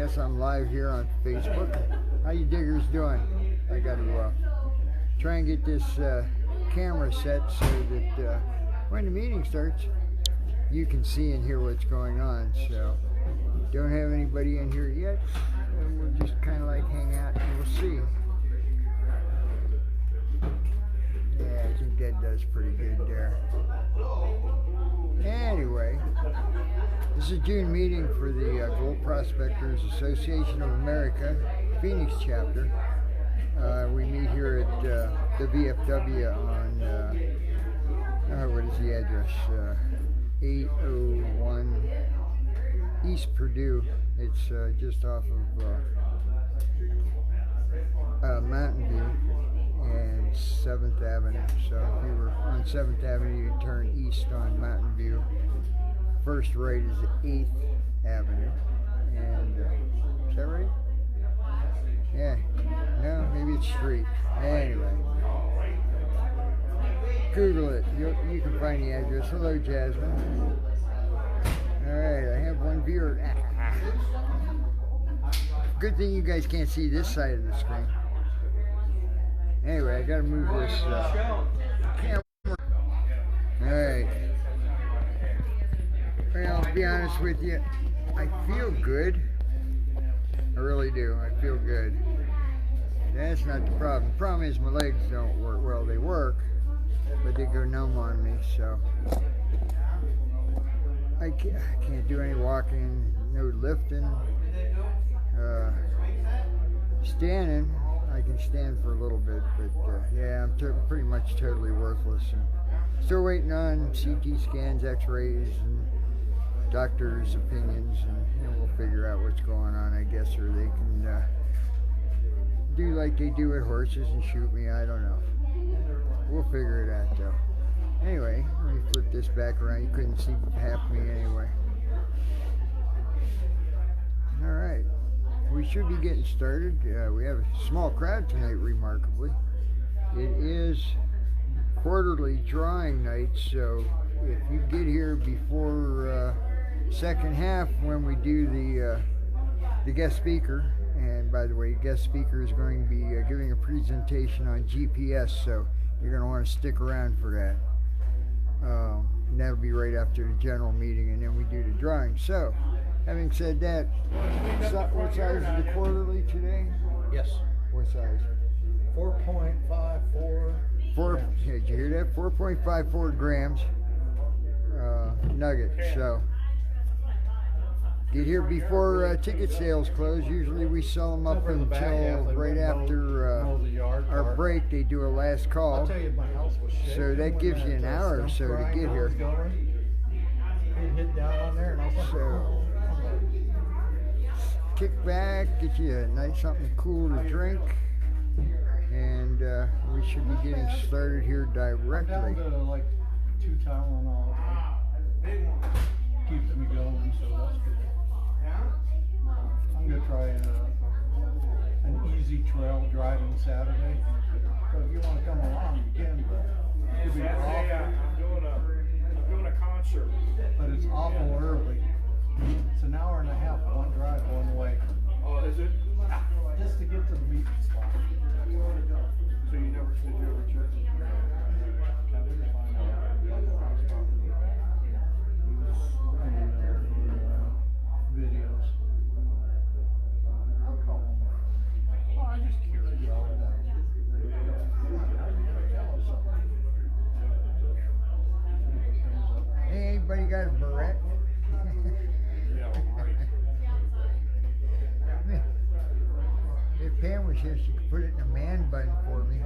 guess I'm live here on Facebook. How you diggers doing? I got to try and get this camera set so that when the meeting starts, you can see and hear what's going on. So, don't have anybody in here yet, and we'll just kind of like hang out and we'll see. Yeah, I think that does pretty good there. Anyway, this is a June meeting for the Gold Prospectors Association of America, Phoenix chapter. We meet here at the VFW on, what is the address? 801 East Purdue. It's just off of Mountain View and 7th Avenue. So if you were on 7th Avenue, you'd turn east on Mountain View. First right is 8th Avenue. And is that right? Yeah. No, maybe it's straight. Anyway. Google it. You can find the address. Hello, Jasmine. Alright, I have one viewer. Good thing you guys can't see this side of the screen. Anyway, I gotta move this camera. Alright. Well, I'll be honest with you. I feel good. I really do. I feel good. That's not the problem. The problem is my legs don't work. Well, they work, but they go numb on me, so I can't do any walking, no lifting. Standing, I can stand for a little bit, but yeah, I'm pretty much totally worthless. And still waiting on CT scans, X-rays, and doctors' opinions, and we'll figure out what's going on, I guess, or they can do like they do with horses and shoot me. I don't know. We'll figure it out, though. Anyway, let me flip this back around. You couldn't see half me anyway. All right. We should be getting started. We have a small crowd tonight, remarkably. It is quarterly drawing night, so if you get here before second half when we do the guest speaker, and by the way, guest speaker is going to be giving a presentation on GPS, so you're going to want to stick around for that. And that'll be right after the general meeting, and then we do the drawing. So, having said that, what size is the quarterly today? Yes. What size? 4.54. Yeah, did you hear that? 4.54 grams nugget. So, get here before ticket sales close. Usually we sell them up until right after our break. They do a last call. I'll tell you, my house was shaking. So that gives you an hour or so to get here. It hit down on there, and I was like, So, kick back, get you a nice something cool to drink, and we should be getting started here directly. I'm down to like 2 Tylenol. Keeps me going, so that's good. I'm going to try an easy trail driving Saturday. So if you want to come along, you can, but it'll be awful. I'm doing a concert. But it's awful early. It's an hour and a half, one drive, one way. Oh, is it? Just to get to the meeting spot. So you never check? Kevin, to find out about the property. Videos. I'll call him. Oh, I'm just curious. Hey, anybody got a barrette? Yeah, right. If Pam was here, she could put it in a man bun for me.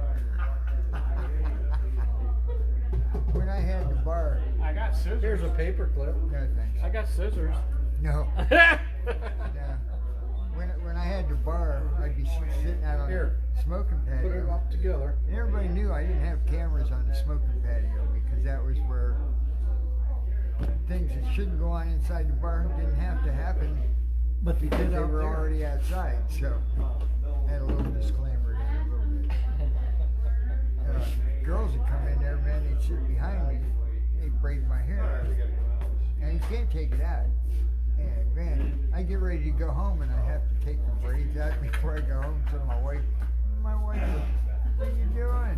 When I had the bar. I got scissors. Here's a paper clip. No thanks. I got scissors. No. No. When I had the bar, I'd be sitting out on Here. the smoking Put patio. it up together. And everybody knew I didn't have cameras on the smoking patio because that was where things that shouldn't go on inside the bar didn't have to happen But you because did they out were there. already outside. So I had a little disclaimer there, a little bit. Girls would come in there, man, they'd sit behind me, they'd braid my hair. And you can't take it out. And man, I get ready to go home and I have to take the braids out before I go home. So my wife, what are you doing?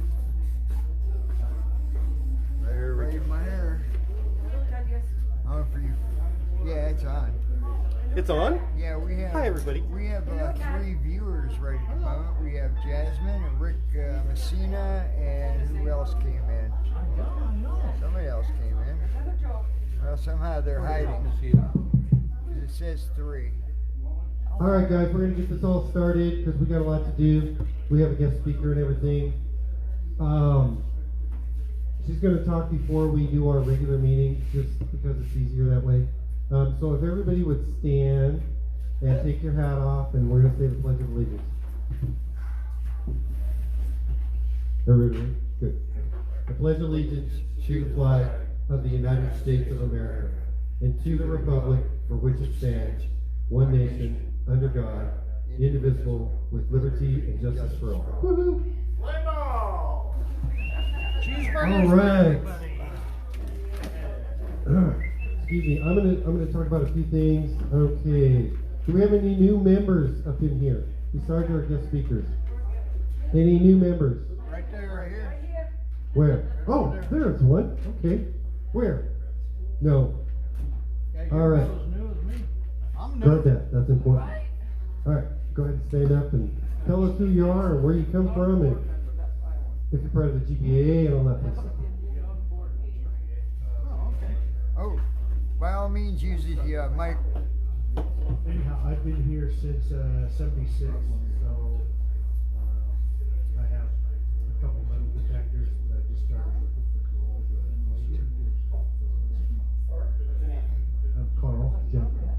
Better braid my hair. Oh, for you. Yeah, it's on. It's on? Yeah, we have. Hi, everybody. We have 3 viewers right at the moment. We have Jasmine and Rick Messina, and who else came in? Somebody else came in. Well, somehow they're hiding. 'Cause it says 3. All right, guys, we're going to get this all started because we got a lot to do. We have a guest speaker and everything. She's going to talk before we do our regular meeting, just because it's easier that way. So if everybody would stand and take your hat off, and we're going to say the Pledge of Allegiance. Everybody, good. I pledge allegiance to the flag of the United States of America and to the republic for which it stands, one nation, under God, indivisible, with liberty and justice for all. Woo-hoo. All right. Excuse me. I'm gonna talk about a few things. Okay. Do we have any new members up in here besides our guest speakers? Any new members? Right there, right here. Where? Oh, there's one. Okay. Where? No. Yeah, All you're right. about as new as me. I'm Got new. that. That's important. All right. Go ahead and stand up and tell us who you are and where you come from and if you're part of the GPAA and all that kind of stuff. Oh, okay. Oh, by all means, use the mic. Anyhow, I've been here since '76, so I have a couple metal detectors that I just started looking for this year. I'm Carl Jenko.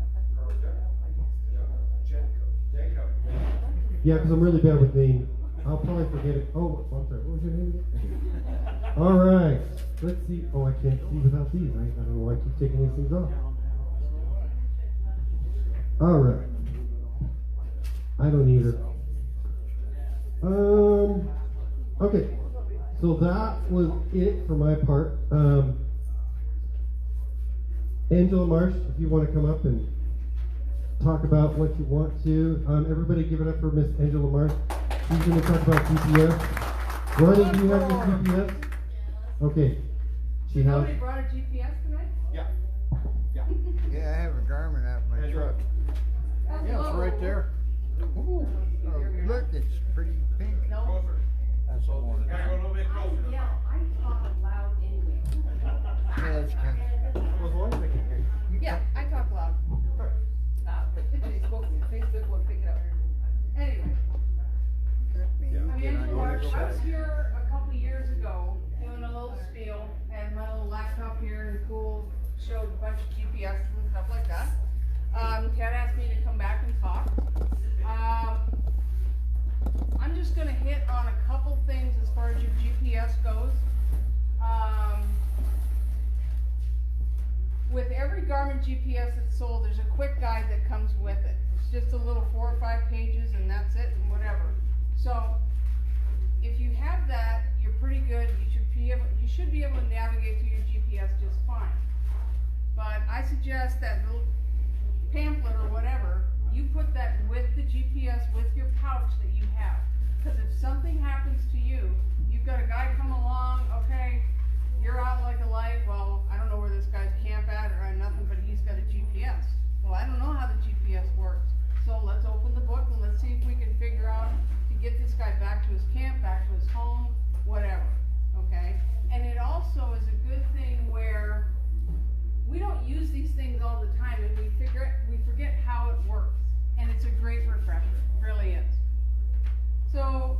Yeah, because I'm really bad with names. I'll probably forget it. Oh, I'm sorry. What was your name again? All right. Let's see. Oh, I can't see without these. I don't know why I keep taking these things off. All right. I don't either. Okay. So that was it for my part. Angela Marsh, if you want to come up and talk about what you want to. Everybody give it up for Miss Angela Marsh. She's going to talk about GPS. Ronnie, do you have your GPS? Okay. She has. Nobody brought a GPS tonight? Yeah. Yeah, I have a Garmin out in my truck. Yeah, it's right there. Ooh, oh, look, it's pretty pink. No. That's the one. Gotta go a little bit I closer. yell. I talk loud anyway. Yeah, it's kind of. Yeah, I talk loud. Facebook won't pick it up. Anyway, Let me I'm get on Angela your Marsh. I was side. here a couple years ago doing a little spiel, and my little laptop here and cool showed a bunch of GPS and stuff like that. Ted asked me to come back and talk. I'm just going to hit on a couple things as far as your GPS goes. With every Garmin GPS that's sold, there's a quick guide that comes with it. It's just a little 4 or 5 pages and that's it and whatever. So if you have that, you're pretty good. You should be able to navigate through your GPS just fine. But I suggest that little pamphlet or whatever, you put that with the GPS with your pouch that you have. Because if something happens to you, you've got a guy come along, okay, you're out like a light, well, I don't know where this guy's camp at or nothing, but he's got a GPS. Well, I don't know how the GPS works. So let's open the book and let's see if we can figure out to get this guy back to his camp, back to his home, whatever, okay? And it also is a good thing where we don't use these things all the time and we forget how it works. And it's a great refresher, it really is. So,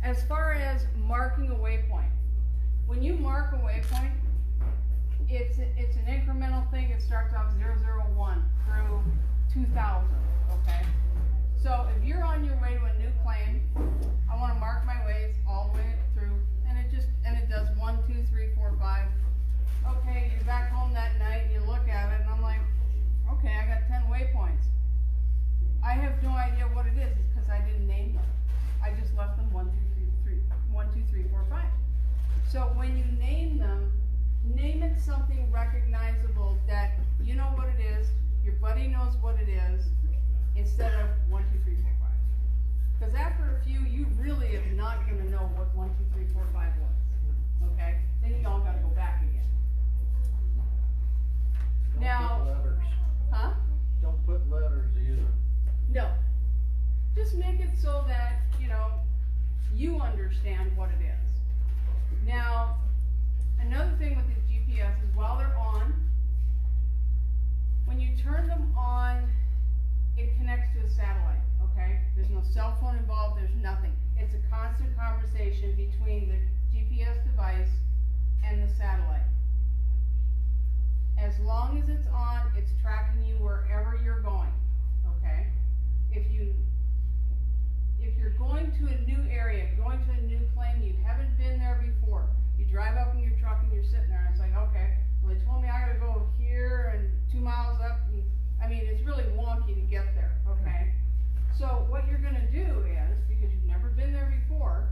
as far as marking a waypoint, when you mark a waypoint, it's an incremental thing. It starts off 001 through 2000, okay? So if you're on your way to a new claim, I want to mark my ways all the way through, and it does 1, 2, 3, 4, 5. Okay, you're back home that night and you look at it and I'm like, okay, I got 10 waypoints. I have no idea what it is because I didn't name them. I just left them 1, 2, 3, 4, 5. So when you name them, name it something recognizable that you know what it is, your buddy knows what it is, instead of 1, 2, 3, 4, 5. Because after a few, you really are not going to know what 1, 2, 3, 4, 5 was. Okay? Then you all got to go back again. Don't Now, put letters. huh? Don't put letters either. No. Just make it so that, you understand what it is. Now, another thing with these GPS is while they're on, when you turn them on, it connects to a satellite, okay? There's no cell phone involved, there's nothing. It's a constant conversation between the GPS device and the satellite. As long as it's on, it's tracking you wherever you're going, okay? If you're going to a new area, going to a new claim, you haven't been there before, you drive up in your truck and you're sitting there and it's like, okay, well they told me I gotta go here and 2 miles up, and it's really wonky to get there, okay? So what you're gonna do is, because you've never been there before,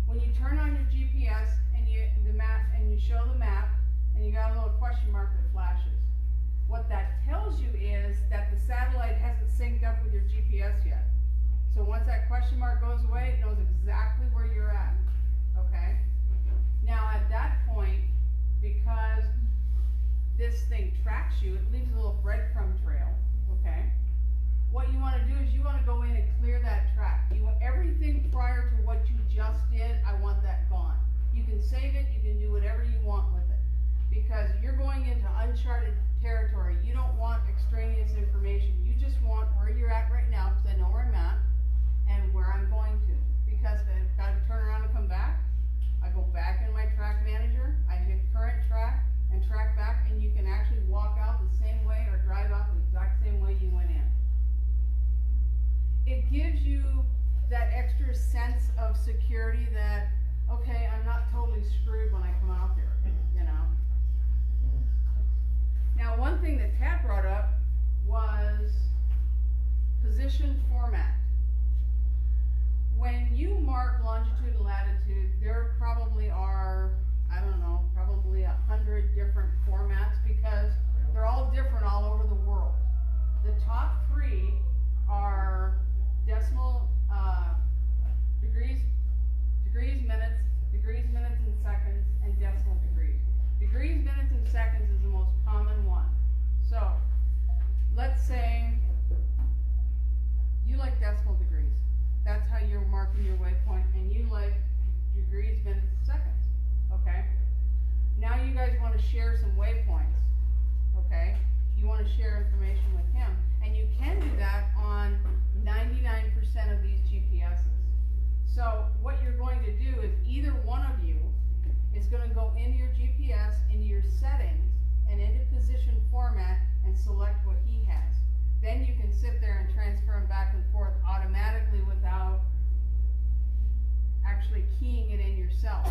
when you turn on your GPS and you show the map and you got a little question mark that flashes, what that tells you is that the satellite hasn't synced up with your GPS yet. So once that question mark goes away, it knows exactly where you're at, okay? Now at that point, because this thing tracks you, it leaves a little breadcrumb trail, okay? What you want to do is you want to go in and clear that track. You want everything prior to what you just did, I want that gone. You can save it, you can do whatever you want with it. Because you're going into uncharted territory. You don't want extraneous information. You just want where you're at right now, because I know where I'm at and where I'm going to. Because if I've got to turn around and come back, I go back in my track manager, I hit current track and track back, and you can actually walk out the same way or drive out the exact same way you went in. It gives you that extra sense of security that, okay, I'm not totally screwed when I come out there, Now, one thing that Kat brought up was position format. When you mark longitude and latitude, there probably are, I don't know, probably 100 different formats because they're all different all over the world. The top 3 are decimal degrees, minutes and seconds, and decimal degrees. Degrees, minutes, and seconds is the most common one. So, let's say you like decimal degrees. That's how you're marking your waypoint, and you like degrees, minutes, seconds, okay? Now you guys want to share some waypoints, okay? You want to share information with him, and you can do that on 99% of these GPSs. So what you're going to do is either one of you is going to go into your GPS, into your settings, and into position format, and select what he has. Then you can sit there and transfer them back and forth automatically without actually keying it in yourself.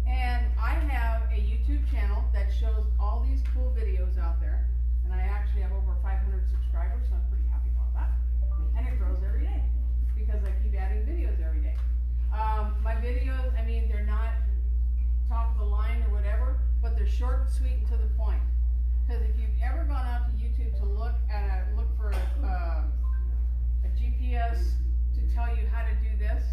And I have a YouTube channel that shows all these cool videos out there, and I actually have over 500 subscribers, so I'm pretty happy about that. And it grows every day because I keep adding videos every day. My videos, they're not top of the line or whatever, but they're short and sweet and to the point. Because if you've ever gone out to YouTube to look for a GPS to tell you how to do this,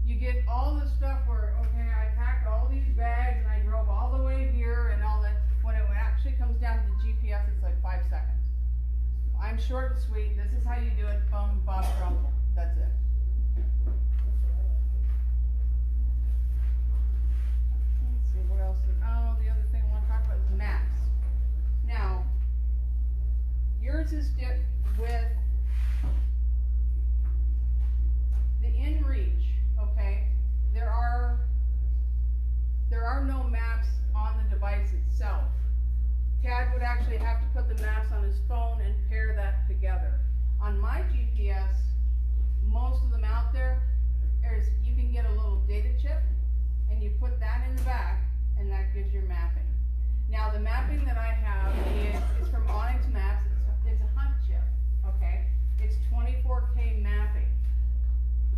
you get all this stuff where, okay, I packed all these bags and I drove all the way here and all that. When it actually comes down to the GPS, it's like 5 seconds. I'm short and sweet. This is how you do it. Boom, bob, drum. That's it. Let's see, what else? The other thing I want to talk about is maps. Now, yours is with the inReach, okay? There are no maps on the device itself. Tad would actually have to put the maps on his phone and pair that together. On my GPS, most of them out there, you can get a little data chip, and you put that in the back, and that gives your mapping. Now, the mapping that I have is from Onyx Maps. It's a hunt chip, okay? It's 24K mapping.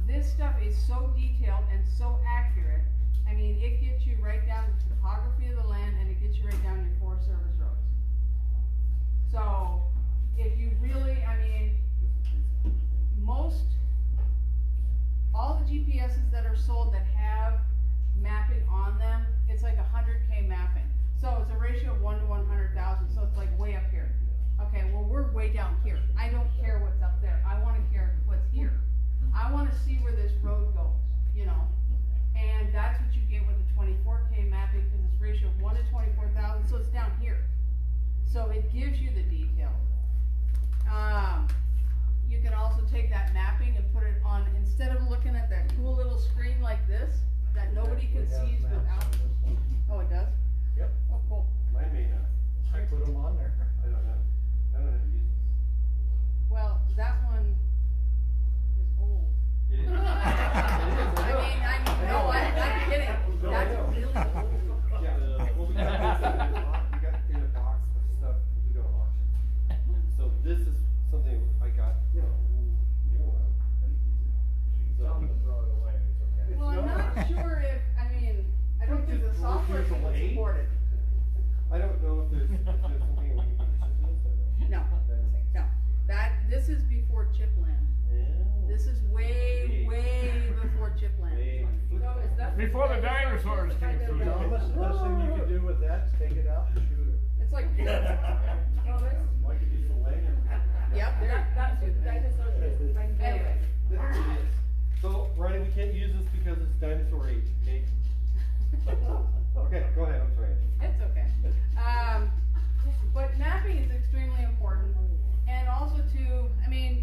This stuff is so detailed and so accurate. It gets all the GPSs that are sold that have mapping on them, it's like 100K mapping. So it's a ratio of 1 to 100,000, so it's like way up here. Okay, well, we're way down here. I don't care what's up there. I wanna hear what's here. I wanna see where this road goes, you know? And that's what you get with the 24K mapping, cause it's ratio of 1 to 24,000, so it's down here. So it gives you the detail. You can also take that mapping and put it on, instead of looking at that cool little screen like this, that nobody can see without. Oh, it does? Yep. Oh, cool. Mine may not. I put them on there. I don't know. I don't know how to use this. Well, that one is old. It is. I'm kidding. That's really old. Yeah, well, we got in a box of stuff, we go to auction. So this is something I got, you know, Tell them to throw it away, it's okay. Well, I'm not sure if, I don't think the software can support it. I don't know if there's something we can put the chip in. No, no. This is before Chipland. This is way before Chipland. Before the dinosaurs came through. Thomas, the best thing you can do with that is take it out and shoot it. It's like, Might could use the lanyard. yep, there. Anyway. There it is. So, Ronnie, we can't use this because it's dinosaur age, okay? Okay, go ahead, I'm sorry. It's okay. But mapping is extremely important. And also too,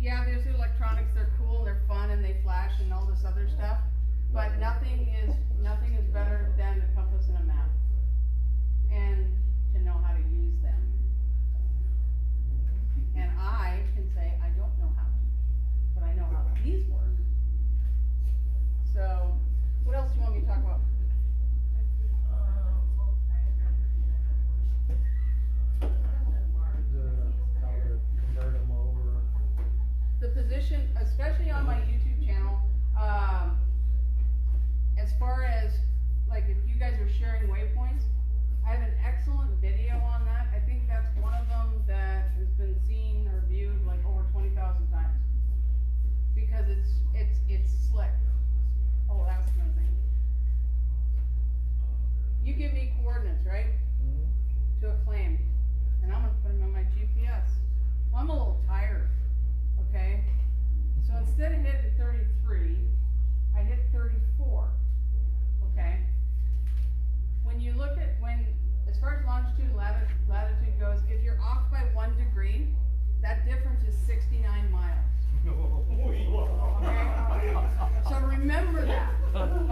yeah, there's electronics, they're cool, and they're fun, and they flash and all this other stuff. But nothing is better than the compass and a map. And to know how to use them. And I can say, I don't know how to, but I know how these work. So, what else do you want me to talk about? How to convert them over. The position, especially on my YouTube channel, as far as, like, if you guys are sharing waypoints, I have an excellent video on that. I think that's one of them that has been seen or viewed like over 20,000 times. Because it's slick. Oh, that's another thing. You give me coordinates, right? To a claim. And I'm gonna put them in my GPS. Well, I'm a little tired, okay? So instead of hitting 33, I hit 34, okay? When you look at, as far as longitude and latitude goes, if you're off by 1 degree, that difference is 69 miles. Okay? So remember that,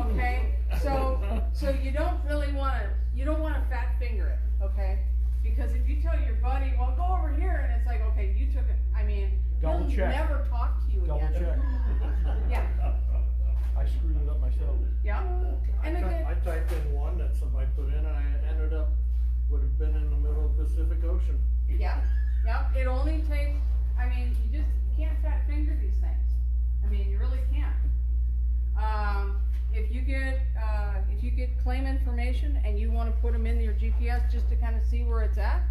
okay? So you don't really wanna fat finger it, okay? Because if you tell your buddy, well, go over here, and it's like, okay, you took it, Double he'll check. never talk to you Double again. check. Yeah, I screwed it up myself. yeah. And again, I typed in one that somebody put in, and I ended up, would have been in the middle of the Pacific Ocean. yeah, it only takes, you just can't fat finger these things. You really can't. If you get claim information and you wanna put them in your GPS just to kinda see where it's at,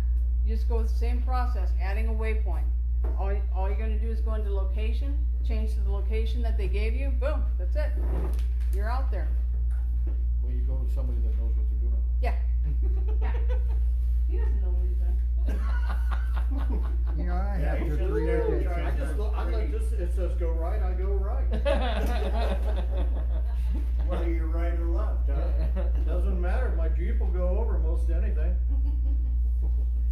you just go with the same process, adding a waypoint. All you're gonna do is go into location, change to the location that they gave you, boom, that's it. You're out there. Well, you go with somebody that knows what they're doing. Yeah. Yeah. He doesn't know what he's doing. I have to agree with that. I like this, it says go right, I go right. Whether you're right or left, doesn't matter, my Jeep will go over most anything.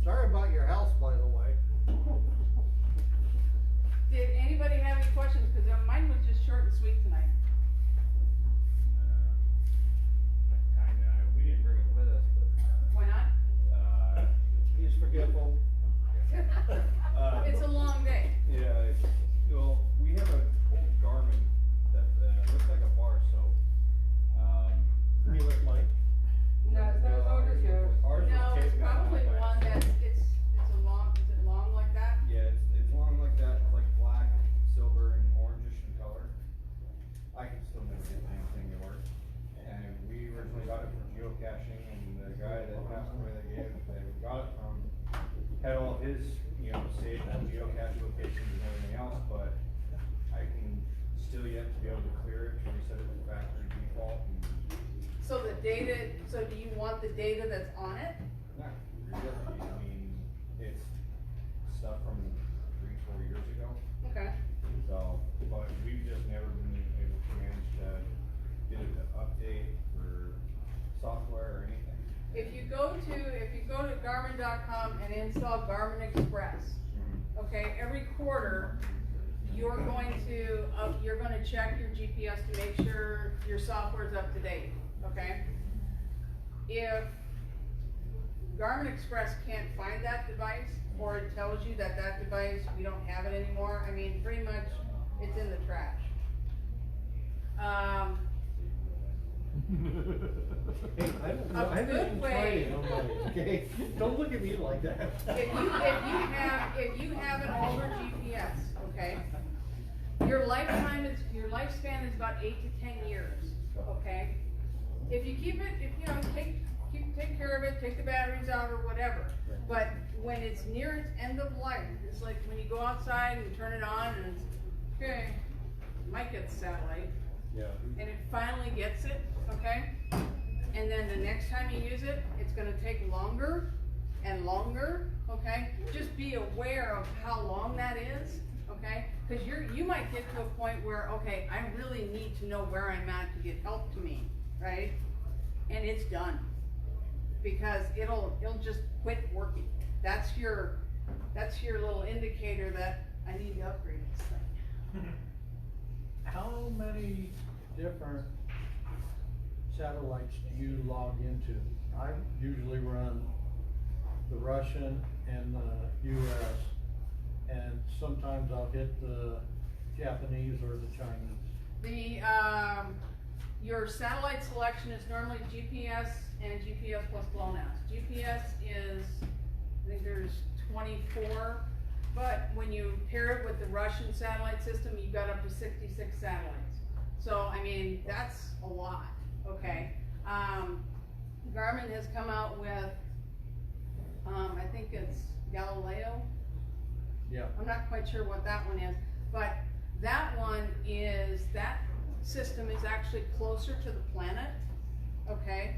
Sorry about your house, by the way. Did anybody have any questions? Cause mine was just short and sweet tonight. We didn't bring it with us, but, Why not? He's forgetful. It's a long day. yeah, well, we have an old Garmin that, looks like a bar soap. You with Mike? No, it's not a motor show. Ours is No, it's taped down probably by one that, is it long like that? Yeah, it's long like that, it's like black, silver, and orangish in color. I can still never get anything to work. And we originally got it for geocaching, and the guy that passed away that we got it from, had all of his, saved geocache locations and everything else, but I can still yet to be able to clear it, to reset it to factory default, and So the data, so do you want the data that's on it? not really, I mean, it's stuff from 3-4 years ago. Okay. So, but we've just never been able to manage to get it to update for software or anything. If you go to Garmin.com and install Garmin Express, okay, every quarter, you're going to check your GPS to make sure your software is up to date, okay? If Garmin Express can't find that device, or it tells you that that device, we don't have it anymore, I mean, pretty much, it's in the trash. Hey, I don't know, A I haven't good even way- tried it on mine, okay? Don't look at me like that. If you have an older GPS, okay, your lifespan is about 8 to 10 years, okay? If you keep it, take care of it, take the batteries out or whatever, but when it's near its end of life, it's like when you go outside and turn it on and it's, okay, you might get the satellite, Yeah. and it finally gets it, okay? And then the next time you use it, it's gonna take longer and longer, okay? Just be aware of how long that is, okay? Cause you might get to a point where, okay, I really need to know where I'm at to get help to me, right? And it's done. Because it'll just quit working. That's your little indicator that I need to upgrade this thing. How many different satellites do you log into? I usually run the Russian and the US, and sometimes I'll hit the Japanese or the Chinese. Your satellite selection is normally GPS and GPS plus GLONASS. GPS is, I think there's 24, but when you pair it with the Russian satellite system, you've got up to 66 satellites. So, I mean, that's a lot, okay? Garmin has come out with, I think it's Galileo. Yeah. I'm not quite sure what that one is, but that system is actually closer to the planet, okay?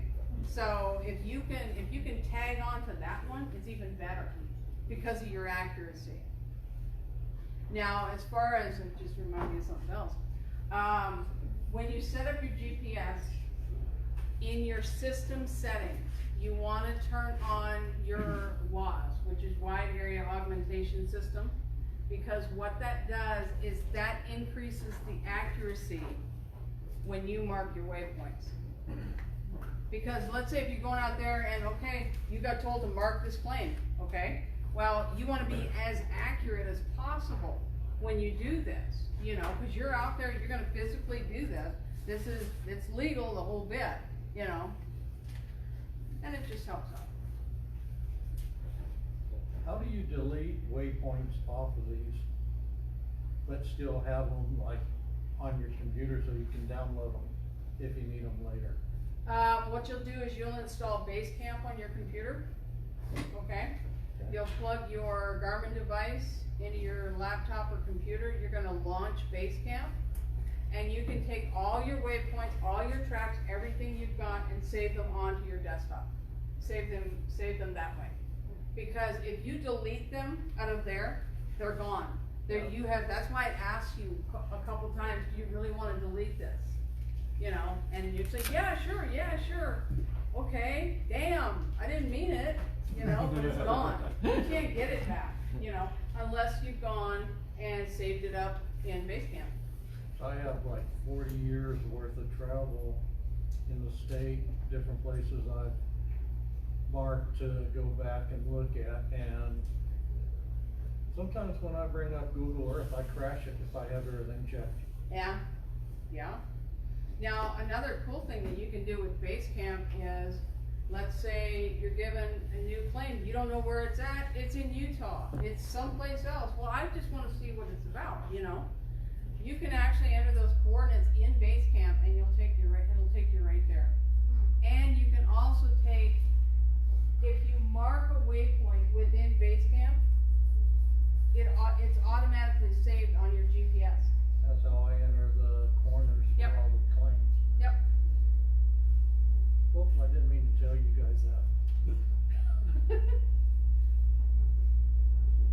So if you can tag on to that one, it's even better because of your accuracy. Now, as far as, it just reminded me of something else. When you set up your GPS, in your system settings, you want to turn on your WAS, which is Wide Area Augmentation System, because what that does is that increases the accuracy when you mark your waypoints. Because let's say if you're going out there and, okay, you got told to mark this plane, okay? Well, you want to be as accurate as possible when you do this, you know, because you're out there, you're going to physically do this. It's legal, the whole bit, you know, and it just helps out. How do you delete waypoints off of these, but still have them like on your computer so you can download them if you need them later? What you'll do is you'll install Basecamp on your computer, okay? You'll plug your Garmin device into your laptop or computer. You're gonna launch Basecamp, and you can take all your waypoints, all your tracks, everything you've got, and save them onto your desktop. Save them that way. Because if you delete them out of there, they're gone. That's why I asked you a couple times, do you really want to delete this? You know, and you say, yeah, sure. Okay, damn, I didn't mean it, you know, but it's gone. You can't get it back, you know, unless you've gone and saved it up in Basecamp. I have like 40 years worth of travel in the state, different places I've marked to go back and look at, and sometimes when I bring up Google Earth, I crash it if I have everything checked. Yeah. Now, another cool thing that you can do with Basecamp is, let's say you're given a new plane, you don't know where it's at, it's in Utah, it's someplace else. Well, I just want to see what it's about, you know. You can actually enter those coordinates in Basecamp and it'll take you right there. And you can also take, if you mark a waypoint within Basecamp, it's automatically saved on your GPS. That's how I enter the corners Yep. for all the claims. Yep. Whoop, I didn't mean to tell you guys that.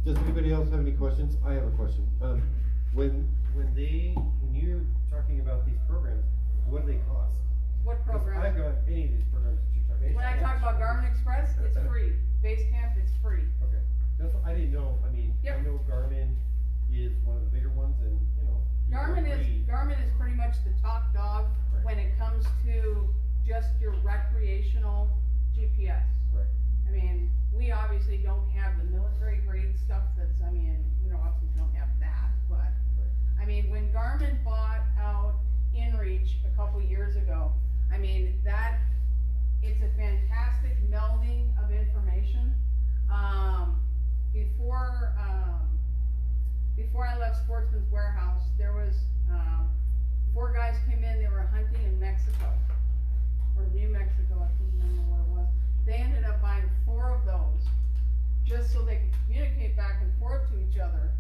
Does anybody else have any questions? I have a question. When you're talking about these programs, what do they cost? What 'Cause program? I've got any of these programs that you're talking When I talk about Garmin Express, it's free. Basecamp, it's free. Okay, that's what I didn't know. I mean, I Yep. know Garmin is one of the bigger ones, and you know. Garmin is pretty much the top dog Right. when it comes to just your recreational GPS. Right. I mean, we obviously don't have the military grade stuff that's, I mean, obviously we don't have that, but, I mean, when Garmin bought out InReach a couple years ago, I mean, it's a fantastic melding of information. Before I left Sportsman's Warehouse, there was, 4 guys came in, they were hunting in Mexico, or New Mexico, I can't remember what it was. They ended up buying 4 of those, just so they could communicate back and forth to each other,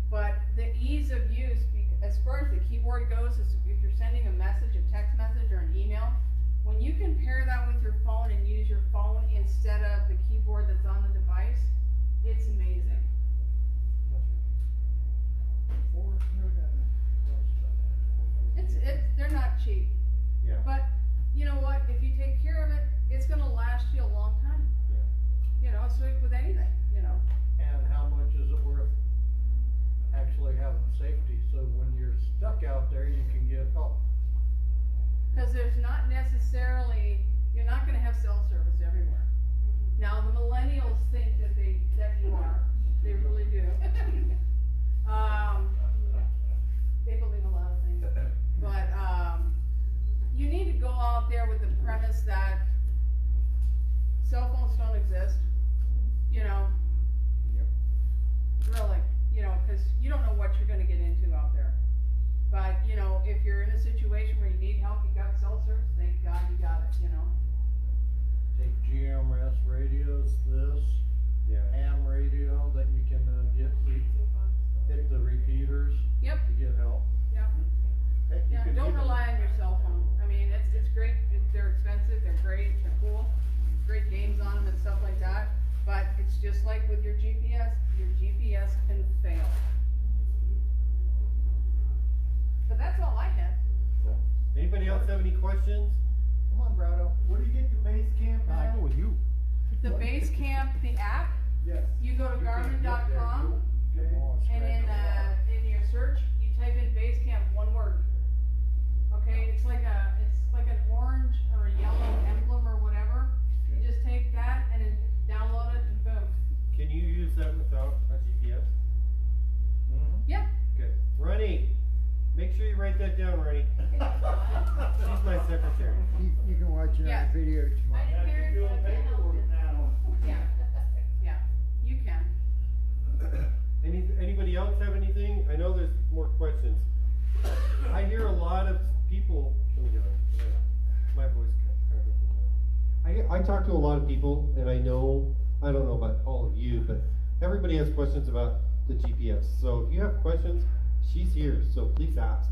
but the ease of use, as far as the keyboard goes, is if you're sending a message, a text message, or an email, when you can pair that with your phone and use your phone instead of the keyboard that's on the device, it's amazing. They're not cheap. Yeah. But, you know what, if you take care of it, it's gonna last you a long time. Yeah. It's like with anything, And how much is it worth actually having safety, so when you're stuck out there, you can get help? Cause you're not gonna have cell service everywhere. Now, the millennials think that you are, they really do. They believe a lot of things, but, you need to go out there with the premise that cell phones don't exist, really, cause you don't know what you're gonna get into out there. But, if you're in a situation where you need help, you got cell service, thank God you got it, Take GMRS radios, Yeah. ham radio that you can, hit the repeaters Yep, to get help. yep. Heck, you Yeah, could don't even- rely on your cell phone. I mean, it's great, they're expensive, they're great, they're cool, great games on them and stuff like that, but it's just like with your GPS can fail. But that's all I had. Anybody else have any questions? Come on, Brado. Where do you get the base camp I at? go with you. The Basecamp, the app, Yes. you go to You can get there. garmin.com, Okay. and in your search, you type in Basecamp, one word. Okay, it's like an orange or a yellow emblem or whatever. You just take that and then download it and boom. Can you use that without a GPS? Yeah. Good. Ronnie, make sure you write that down, Ronnie. She's my secretary. You can watch it on Yes. video tomorrow. Yeah, yeah, you can. Anybody else have anything? I know there's more questions. I hear a lot of people. Let me go. My voice kind of. I talk to a lot of people, and I don't know about all of you, but everybody has questions about the GPS. So if you have questions, she's here, so please ask.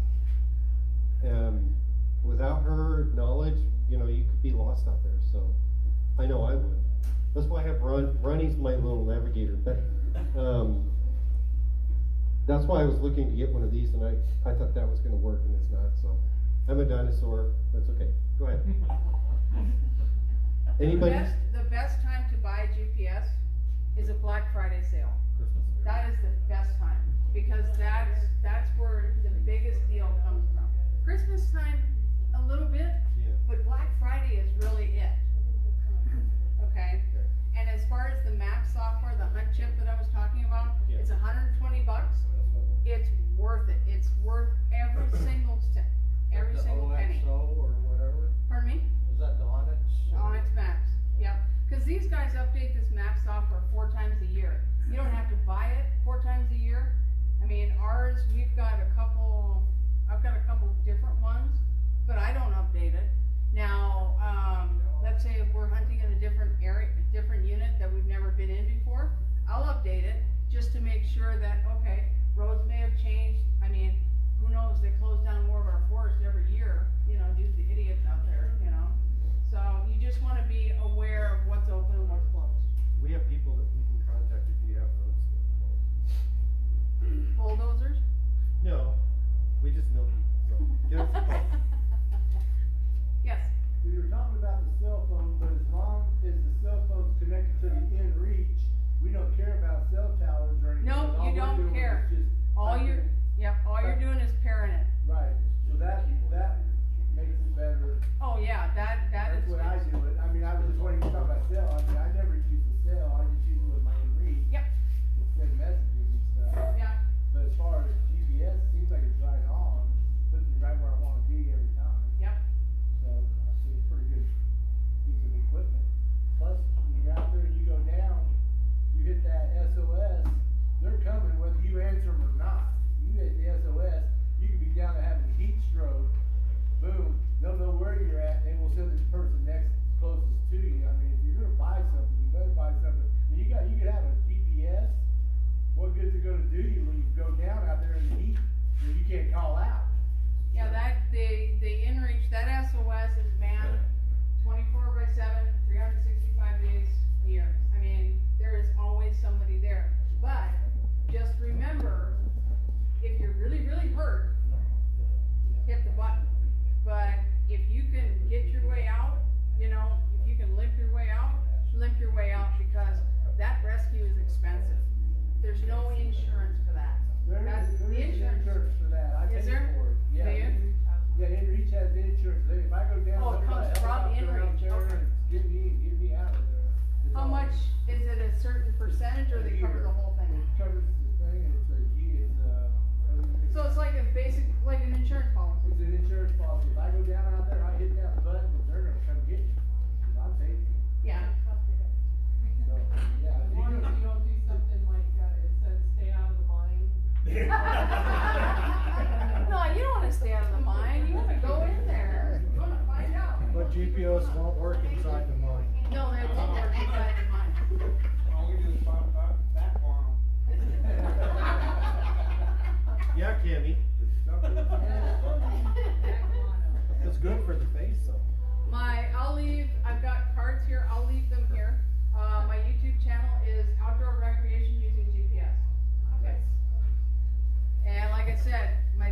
Without her knowledge, you could be lost out there. So I know I would. That's why I have Ronnie's my little navigator. But that's why I was looking to get one of these, and I thought that was going to work, and it's not. So I'm a dinosaur. That's okay. Go ahead. Anybody? The best time to buy a GPS is a Black Friday sale. That is the best time, because that's where the biggest deal comes from. Christmas time, a little bit, Yeah. but Black Friday is really it. Okay? And as far as the map software, the hunt chip that I was talking about, Yeah. it's $120. It's worth it. It's worth every single cent, every The single penny. OXO or whatever, Pardon me? is that the Onyx? Onyx Maps, yep. Because these guys update this map software 4 times a year. You don't have to buy it 4 times a year. I mean, ours, I've got a couple different ones, but I don't update it. Now, let's say if we're hunting in a different area, a different unit that we've never been in before, I'll just to make sure that, okay, roads may have changed. I mean, who knows, they close down more of our forest every year, you know, due to the idiots out there, you know? So you just wanna be aware of what's open and what's closed. We have people that we can contact if you have roads that closed. Bulldozers? No, we just know people, so give us a call. Yes. We were talking about the cell phone, but as long as the cell phone's connected to the inReach, we don't care about cell towers or anything. No, All you we're don't doing care. is just All typing you're, in. yep, all you're doing is pairing it. Right, so that makes it better. Oh, yeah, that is. That's what I do it. I mean, I was just wanting to talk about cell. I mean, I never use the cell. I just use it with my inReach. Yep, To send messages and stuff. yeah, But as far as GPS, it seems like it's right on. Puts me right where I wanna be every time. yep. So I see it's a pretty good piece of equipment. Plus, when you're out there and you go down, you hit that SOS, they're coming whether you answer them or not. You hit the SOS, you could be down there having a heat stroke, boom, they'll know where you're at, and we'll send this person next closest to you. I mean, if you're gonna buy something, you better buy something. You could have a GPS. What good's it gonna do you when you go down out there in the heat and you can't call out? Yeah, the inReach, that SOS is manned 24/7, 365 days a year. I mean, there is always somebody there. But just remember, if you're really, really hurt, hit the button. But if you can get your way out, you know, if you can limp your way out because that rescue is expensive. There's no insurance for that. There That's is the insurance. for that. I Is pay there? for it. Yeah. Do you? Yeah, inReach has insurance. If I go down, Oh, it they'll comes put a from helicopter out inReach, there okay. and get me out of there. It's How all- much, is it a certain percentage or they cover the whole thing? It covers the thing, and it's So it's like a basic, like an insurance policy. it's an insurance policy. If I go down out there, I hit that button, they're gonna come get me. 'Cause I'm safety. Yeah. So, yeah. As long as you don't do something like, it says stay out of the mine. No, you don't wanna stay out of the mine, you wanna go in there, you wanna find out. But GPS won't work inside the mine. No, they won't work inside the mine. All we do is find back on Yeah, Cammy. It's good for the face, though. I've got cards here, I'll leave them here. My YouTube channel is Outdoor Recreation Using GPS. Okay. And like I said,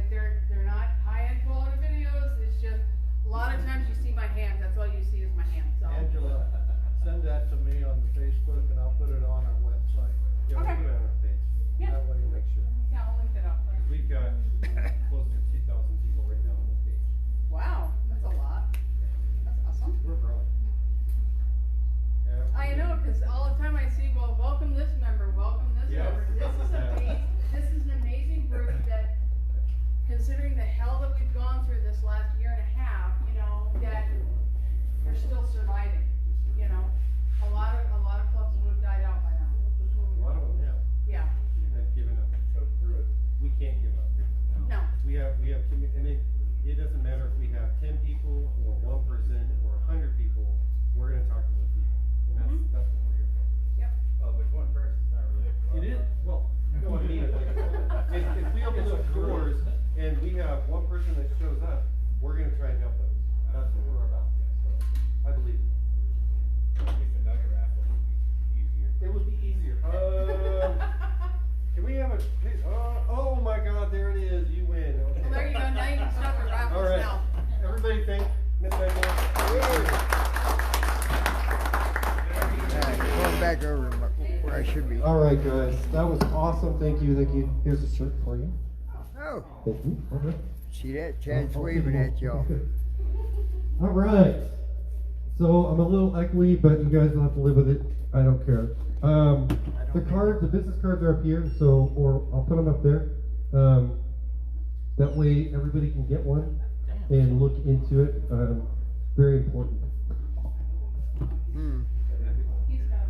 they're not high-end quality videos, it's just, a lot of times you see my hands, that's all you see is my hands, so. Angela, send that to me on the Facebook and I'll put it on our website. Yeah, we'll Okay. do it on our page. Yeah. That way, make sure. Yeah, I'll link it up. We've got close to 2,000 people right now on the page. Wow, that's a lot. That's awesome. We're growing. Yeah, I know, cause all the time I see, well, welcome this member, welcome this Yeah. member. This is an amazing group that, considering the hell that we've gone through this last year and a half, you know, that you're still surviving, you know. A lot of clubs would have died out by now. a lot of them, yeah, Yeah, have given up. Choke through it. We can't give up. no, We have, and it doesn't matter if we have 10 people or 1% or 100 people, we're gonna talk to those people. And that's what we're here for. yep, Oh, but one person's not really a club. It is, well, you know what I mean, like, if we open up doors and we have one person that shows up, we're gonna try and help them. That's what we're about, so, I believe it. At least another raffle would be easier. It would be easier. Can we have a, oh my God, there it is, you win. Okay. well, there you go, now you can start the All raffles right, now. everybody thank Miss Angela. Going back over where I should be. All right, guys, that was awesome, thank you. Here's a shirt for you. Oh, Thank you. Okay. see that? Chad's waving at y'all. All right. So I'm a little echoey, but you guys don't have to live with it. I don't care. The business cards are up here, so, or I'll put them up there. That way everybody can get one and look into it. Very important. Hmm. He's got a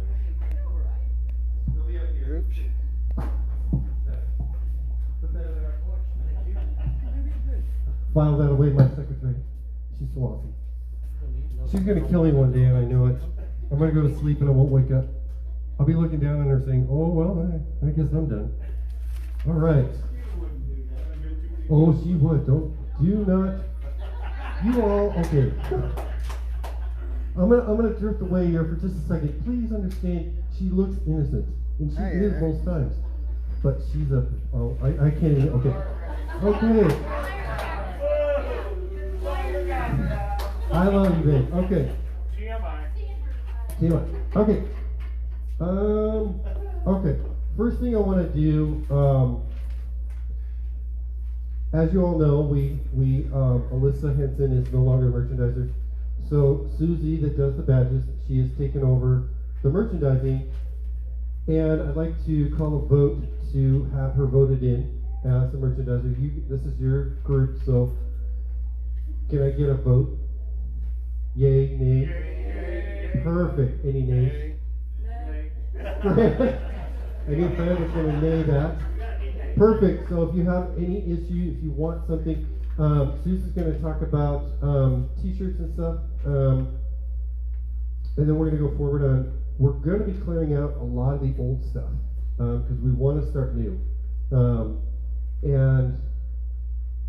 They'll be up here. Oops. Put that in our collection. File that away, my secretary. She's so awesome. She's gonna kill me one day, and I knew it. I'm gonna go to sleep and I won't wake up. I'll be looking down on her saying, oh, well, I guess I'm done. All right. Oh, she would. Do not. You all, okay. I'm gonna drift away here for just a second. Please understand, she looks innocent, and she is most times. But she's I can't even, okay. Okay. I love you, babe. Okay. TMI. Okay. Okay. First thing I want to do, as you all know, Alyssa Henson is no longer merchandiser. So Susie, that does the badges, she has taken over the merchandising, and I'd like to call a vote to have her voted in as the merchandiser. This is your group, so can I get a vote? Yay, nay? Yay. Perfect. Any nays? Nay. Any friend that's going to nay that? Perfect. So if you have any issue, if you want something, Susie's going to talk about t-shirts and stuff, and then we're going to go forward on. We're going to be clearing out a lot of the old stuff because we want to start new, and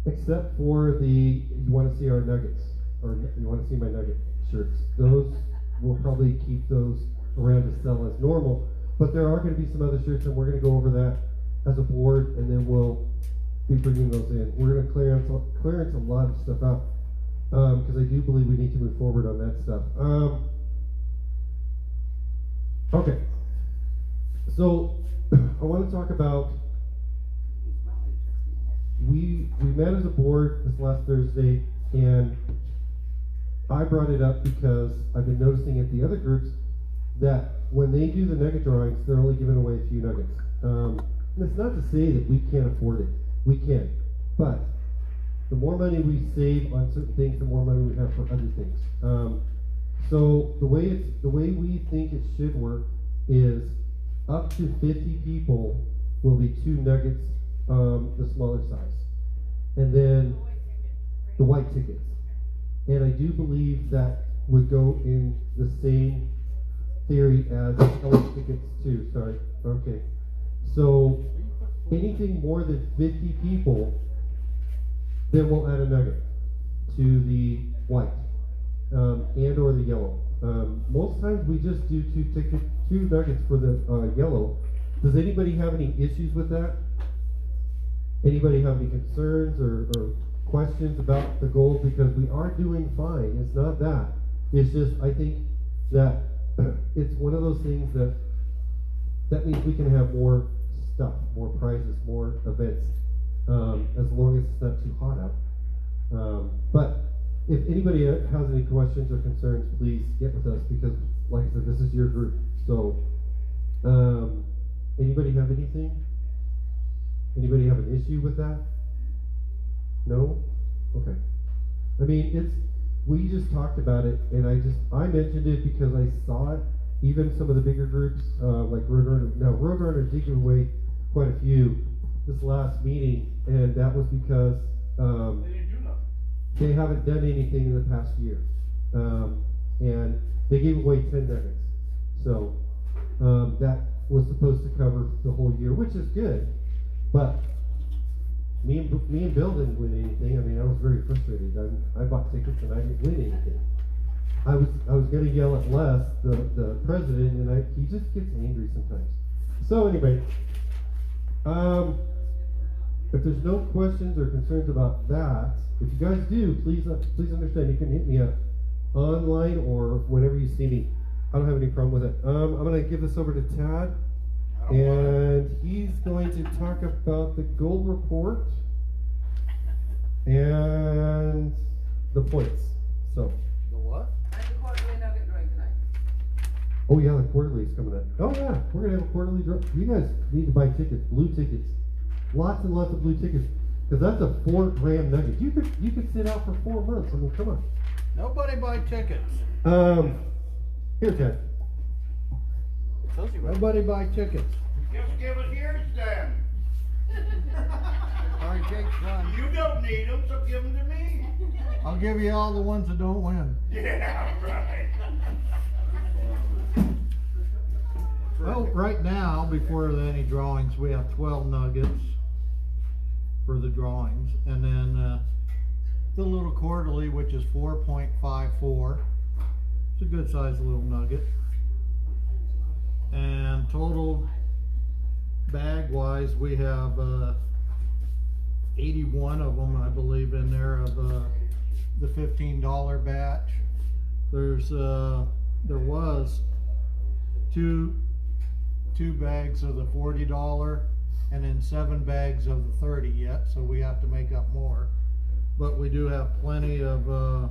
except for you want to see our nuggets, or you want to see my nugget shirts. Those we'll probably keep those around to sell as normal, but there are going to be some other shirts, and we're going to go over that as a board, and then we'll be bringing those in. We're going to clearance a lot of stuff out because I do believe we need to move forward on that stuff. Okay, so I want to talk about we met as a board this last Thursday, and I brought it up because I've been noticing at the other groups that when they do the nugget drawings, they're only giving away a few nuggets. And it's not to say that we can't afford it. We can. But the more money we save on certain things, the more money we have for other things. So the way we think it should work is up to 50 people will be 2 nuggets, the smaller size. And then the white tickets. And I do believe that would go in the same theory as color tickets too. Sorry. Okay. So anything more than 50 people, then we'll add a nugget to the white and or the yellow. Most times we just do 2 nuggets for the yellow. Does anybody have any issues with that? Anybody have any concerns or questions about the gold? Because we are doing fine. It's not that. It's just I think that it's one of those things that means we can have more stuff, more prizes, more events, as long as it's not too hot out. But if anybody has any questions or concerns, please get with us because, like I said, this is your group. So, anybody have anything? Anybody have an issue with that? No? Okay. I mean, we just talked about it, and I mentioned it because I saw it. Even some of the bigger groups, like Roadrunner did give away quite a few this last meeting, and that was because They didn't do nothing. they haven't done anything in the past year, and they gave away 10 nuggets. So that was supposed to cover the whole year, which is good. But me and Bill didn't win anything. I mean, I was very frustrated. I bought tickets and I didn't win anything. I was going to yell at Les, the president, and he just gets angry sometimes. So anyway, if there's no questions or concerns about that, if you guys do, please understand you can hit me up online or whenever you see me. I don't have any problem with it. I'm going to give this over to Tad, and he's going to talk about the gold report and the points. So. The what? Oh yeah, the quarterly's coming up. Oh yeah, we're gonna have a quarterly draw. You guys need to buy tickets, blue tickets, lots and lots of blue tickets, because that's a $4 nugget. You could sit out for 4 months. I mean, come on. Nobody buy tickets. Here, Ted. Nobody buy tickets. Just give us yours then. Only takes one. You don't need them, so give them to me. I'll give you all the ones that don't win. Yeah, right. Well, right now, before any drawings, we have 12 nuggets for the drawings, and then the little quarterly, which is 4.54. It's a good sized little nugget. And total bag wise, we have 81 of them, I believe, in there of the $15 batch. There was two bags of the $40 and then 7 bags of the 30 yet, so we have to make up more. But we do have plenty of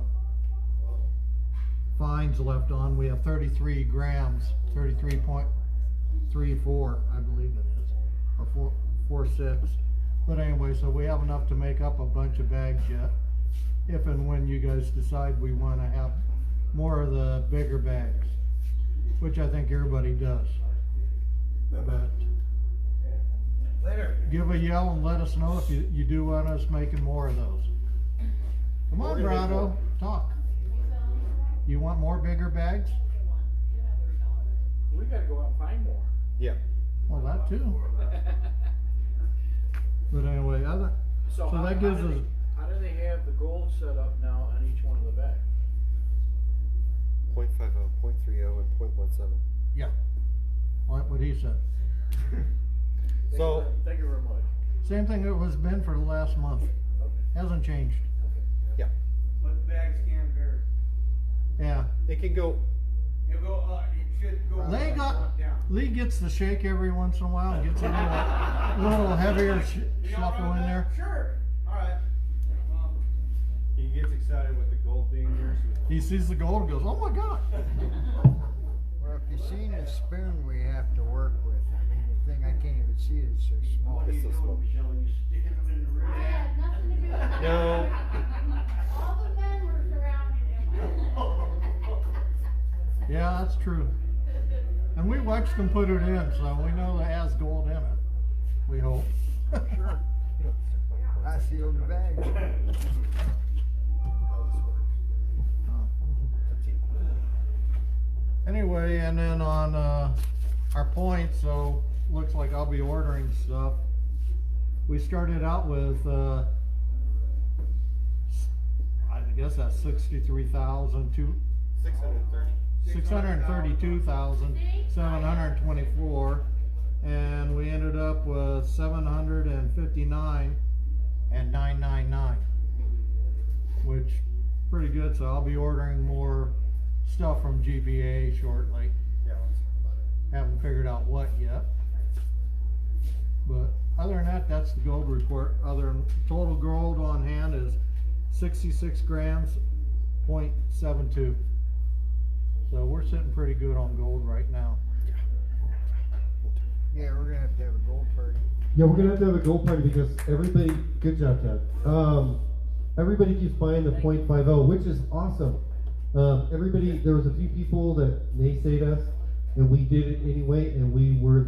fines left on. We have 33 grams, 33.34, I believe it is, or 4.46. But anyway, so we have enough to make up a bunch of bags yet, if and when you guys decide we want to have more of the bigger bags, which I think everybody does. But give a yell and let us know if you do want us making more of those. Come on, Brado, talk. You want more bigger bags? We gotta go out and find more. Yeah. Well, that too. But anyway, so that gives us. How do they have the gold set up now on each one of the bags? 0.50, 0.30, and 0.17. Yeah, like what he said. So Thank you very much. Same thing it was been for the last month. Hasn't changed. yeah, But bags can vary. Yeah. it can go. It'll go up, it should go up, not down. Lee gets the shake every once in a while and gets a little heavier shuffle in there. Sure, alright. He gets excited with the gold being here. So He sees the gold and goes, "Oh my God!" Well, if you've seen the spoon we have to work with, I mean, the thing I can't even see it, it's so small. What are you so doing, small. Michelle? You sticking them in the rear? I had nothing to do with it. No. All the men were surrounding him. Yeah, that's true. And we watched them put it in, so we know that it has gold in it. We hope. Sure. I sealed the bags. Anyway, and then on our points, so looks like I'll be ordering stuff. We started out with I guess that's 632,724, and we ended up with 759 and 999, which pretty good. So I'll be ordering more stuff from GPA shortly. yeah, let's talk about it. Haven't figured out what yet, but other than that, that's the gold report. Other than total gold on hand is 66 grams, 0.72. So we're sitting pretty good on gold right now. Yeah, we're gonna have to have a gold party. Yeah, we're gonna have to have a gold party because everybody. Good job, Ted. Everybody keeps buying the 0.50, which is awesome. Everybody, there was a few people that naysayed us, and we did it anyway, and we're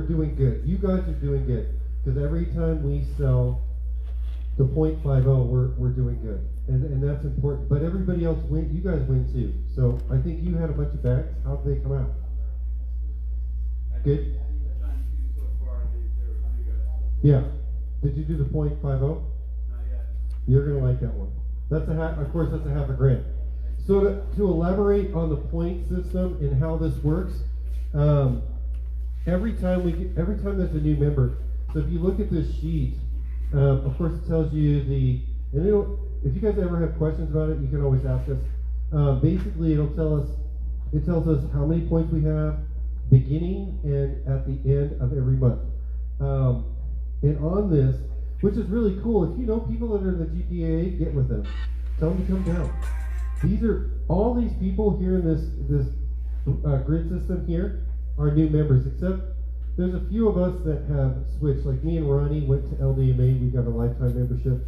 doing good. You guys are doing good because every time we sell the 0.50, we're doing good, and that's important. But everybody else win. You guys win too. So I think you had a bunch of bags. How did they come out? Good. Yeah. Did you do the 0.50? You're gonna like that one. That's of course, that's a half a grand. So to elaborate on the point system and how this works, every time there's a new member. So if you look at this sheet, of course it tells you if you guys ever have questions about it, you can always ask us. Basically, it tells us how many points we have, beginning and at the end of every month. And on this, which is really cool, if you know people that are in the GPA, get with them. Tell them to come down. All these people here in this grid system here are new members, except there's a few of us that have switched. Like me and Ronnie went to LDMA, we got a lifetime membership,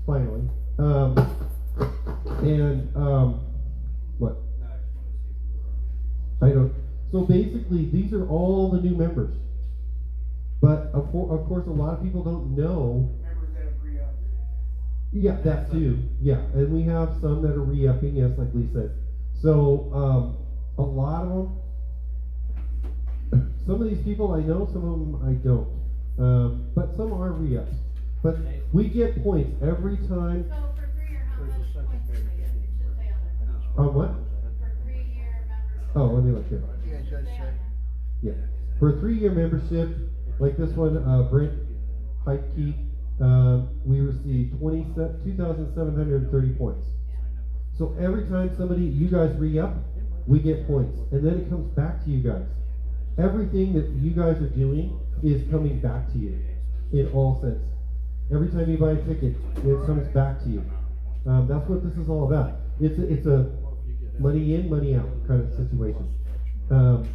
finally. What? I don't. So basically, these are all the new members. But of course, a lot of people don't know. Members that have re-upped. Yeah, that too. Yeah, and we have some that are re-upping, yes, like Lee said. So a lot of them some of these people I know, some of them I don't. But some are re-ups. But we get points every time. So for 3 year, how There's a much second points do page. we get? It should say on there. On what? For 3 year membership. Oh, let me look here. Yeah, it does Say say. on there. Yeah. For a 3-year membership, like this one, Brent Heitke, we received 2,730 points. So every time you guys re-up, we get points. And then it comes back to you guys. Everything that you guys are doing is coming back to you in all sense. Every time you buy a ticket, it comes back to you. That's what this is all about. It's a money in, money out kind of situation. And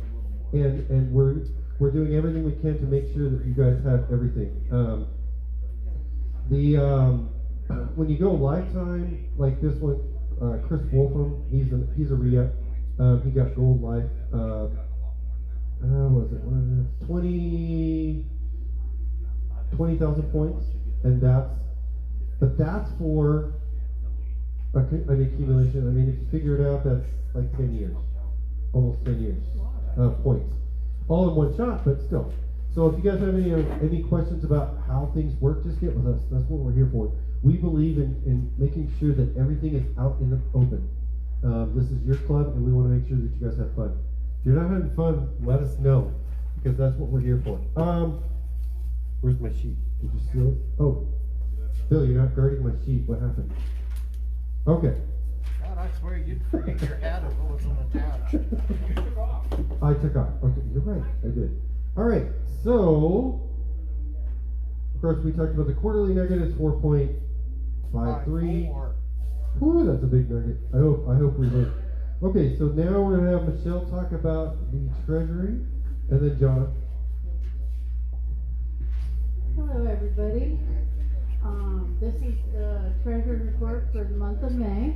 we're doing everything we can to make sure that you guys have everything. When you go lifetime, like this one, Chris Wolfram, he's a re-up. He got gold life. What was it? 20,000 points, and that's for an accumulation. I mean, if you figure it out, that's like 10 years, almost 10 years of points, all in one shot, but still. So if you guys have any questions about how things work, just get with us. That's what we're here for. We believe in making sure that everything is out in the open. This is your club, and we want to make sure that you guys have fun. If you're not having fun, let us know, because that's what we're here for. Where's my sheet? Did you steal it? Oh, Bill, you're not guarding my sheet. What happened? Okay. God, I swear you'd forget your hat if it wasn't attached. You took off. I took off. Okay, you're right. I did. All right. So, of course, we talked about the quarterly nugget is 4.53. Whew, that's a big nugget. I hope we learned. Okay, so now we're gonna have Michelle talk about the treasury, and then John. Hello, everybody. This is the treasury report for the month of May.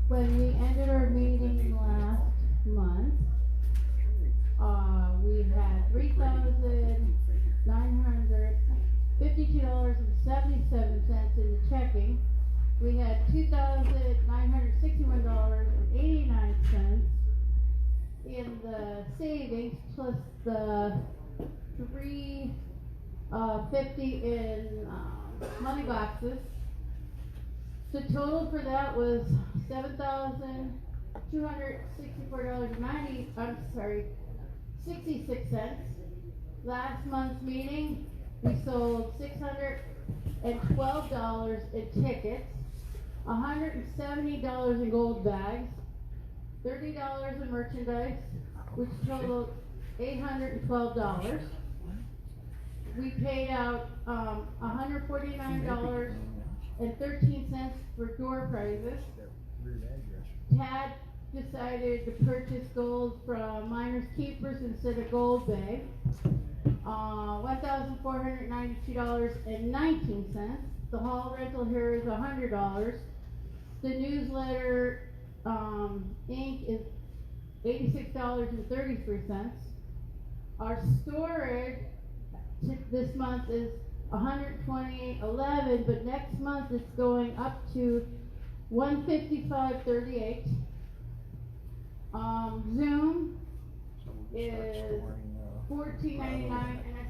When we ended our meeting last month, we had $3,952.77 in the checking. We had $2,961.89 in the savings, plus the $350 in money boxes. The total for that was $7,264.66. Last month's meeting, we sold $612 in tickets, $170 in gold bags, $30 in merchandise, which totaled $812. We paid out $149.13 for door prizes. Tad decided to purchase gold from Miners Keepers instead of Gold Bay. $1,492.19. The hall rental here is $100. The newsletter ink is $86.33. Our storage this month is $128.11, but next month it's going up to $155.38. Zoom is $14.99, and I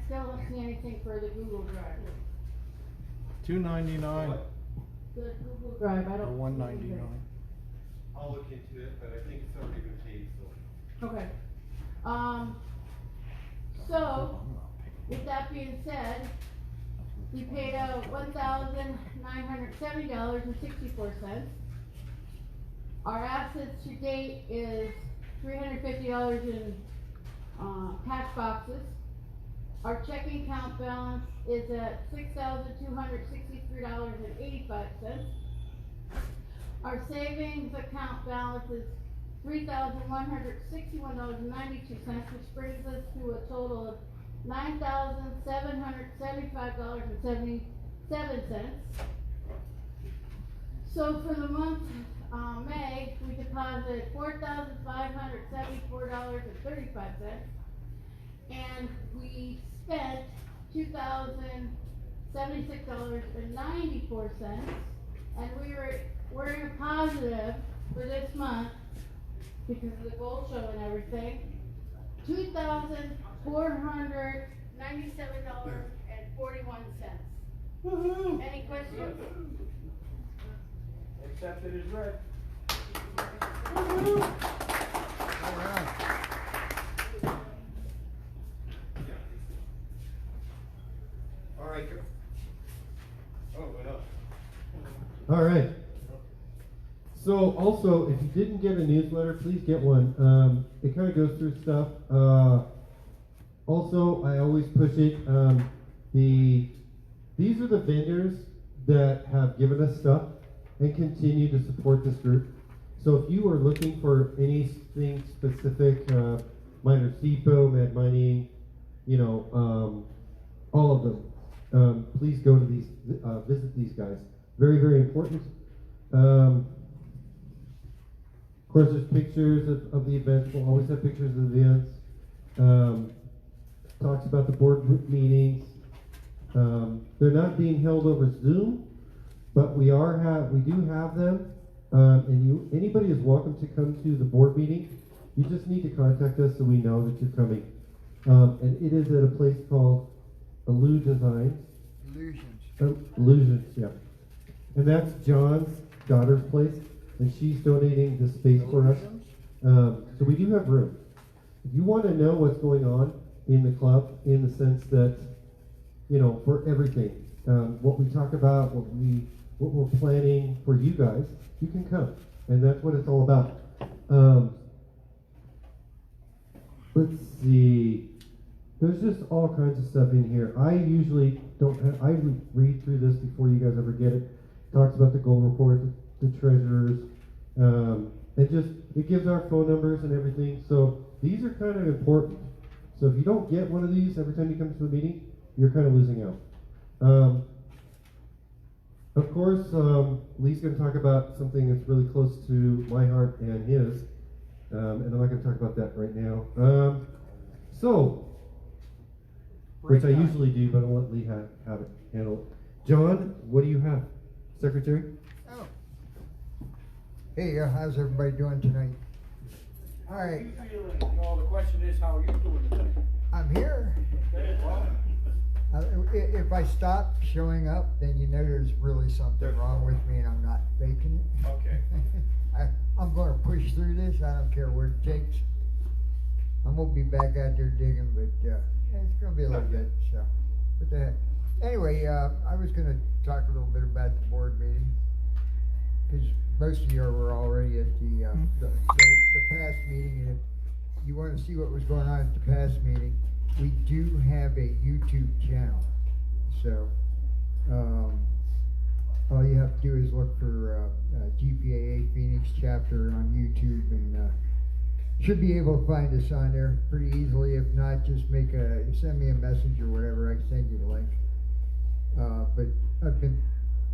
still don't see anything for the Google Drive. $2.99 The Google Drive, I or don't. $1.99. I'll look into it, but I think it's already been paid, so. Okay. So, with that being said, we paid out $1,970.64. Our assets to date is $350 in cash boxes. Our checking account balance is at $6,263.85. Our savings account balance is $3,161.92, which brings us to a total of $9,775.77. So for the month May, we deposited $4,574.35, and we spent $2,076.94, and we're in a positive for this month because of the gold show and everything. $2,497.41. Any questions? Accept it as read. All right. All right. Oh, wait up. All right. So also, if you didn't get a newsletter, please get one. It kind of goes through stuff. Also, I always push it. These are the vendors that have given us stuff and continue to support this group. So if you are looking for anything specific, Miners Depot, Mad Mining, all of them, please go to these, visit these guys. Very, very important. Of course, there's pictures of the events. We'll always have pictures of the events. Talks about the board group meetings. They're not being held over Zoom, but we do have them. And anybody is welcome to come to the board meeting. You just need to contact us so we know that you're coming. And it is at a place called Illusions. Illusions, yeah. And that's John's daughter's place, and she's donating the space for us. So we do have room. If you want to know what's going on in the club, in the sense that, for everything, what we talk about, what we're planning for you guys, you can come, and that's what it's all about. Let's see. There's just all kinds of stuff in here. I usually I read through this before you guys ever get it. Talks about the gold report, the treasurers, it gives our phone numbers and everything. So these are kind of important. So if you don't get one of these every time you come to the meeting, you're kind of losing out. Of course, Lee's going to talk about something that's really close to my heart and his, and I'm not going to talk about that right now. Which I usually do, but I'll let Lee have it handle it. John, what do you have? Secretary? Oh. Hey, how's everybody doing tonight? All right. How you feeling? The question is, how are you doing today? I'm here. Okay, well, If I stop showing up, then you know there's really something wrong with me and I'm not faking it. Okay. I'm going to push through this. I don't care what it takes. I'm going to be back out there digging, but it's going to be a little bit. So, what the heck. Anyway, I was going to talk a little bit about the board meeting, because most of you were already at the past meeting, and if you want to see what was going on at the past meeting, we do have a YouTube channel. So all you have to do is look for GPAA Phoenix chapter on YouTube, and should be able to find us on there pretty easily. If not, just send me a message or whatever. I can send you the link. But I've been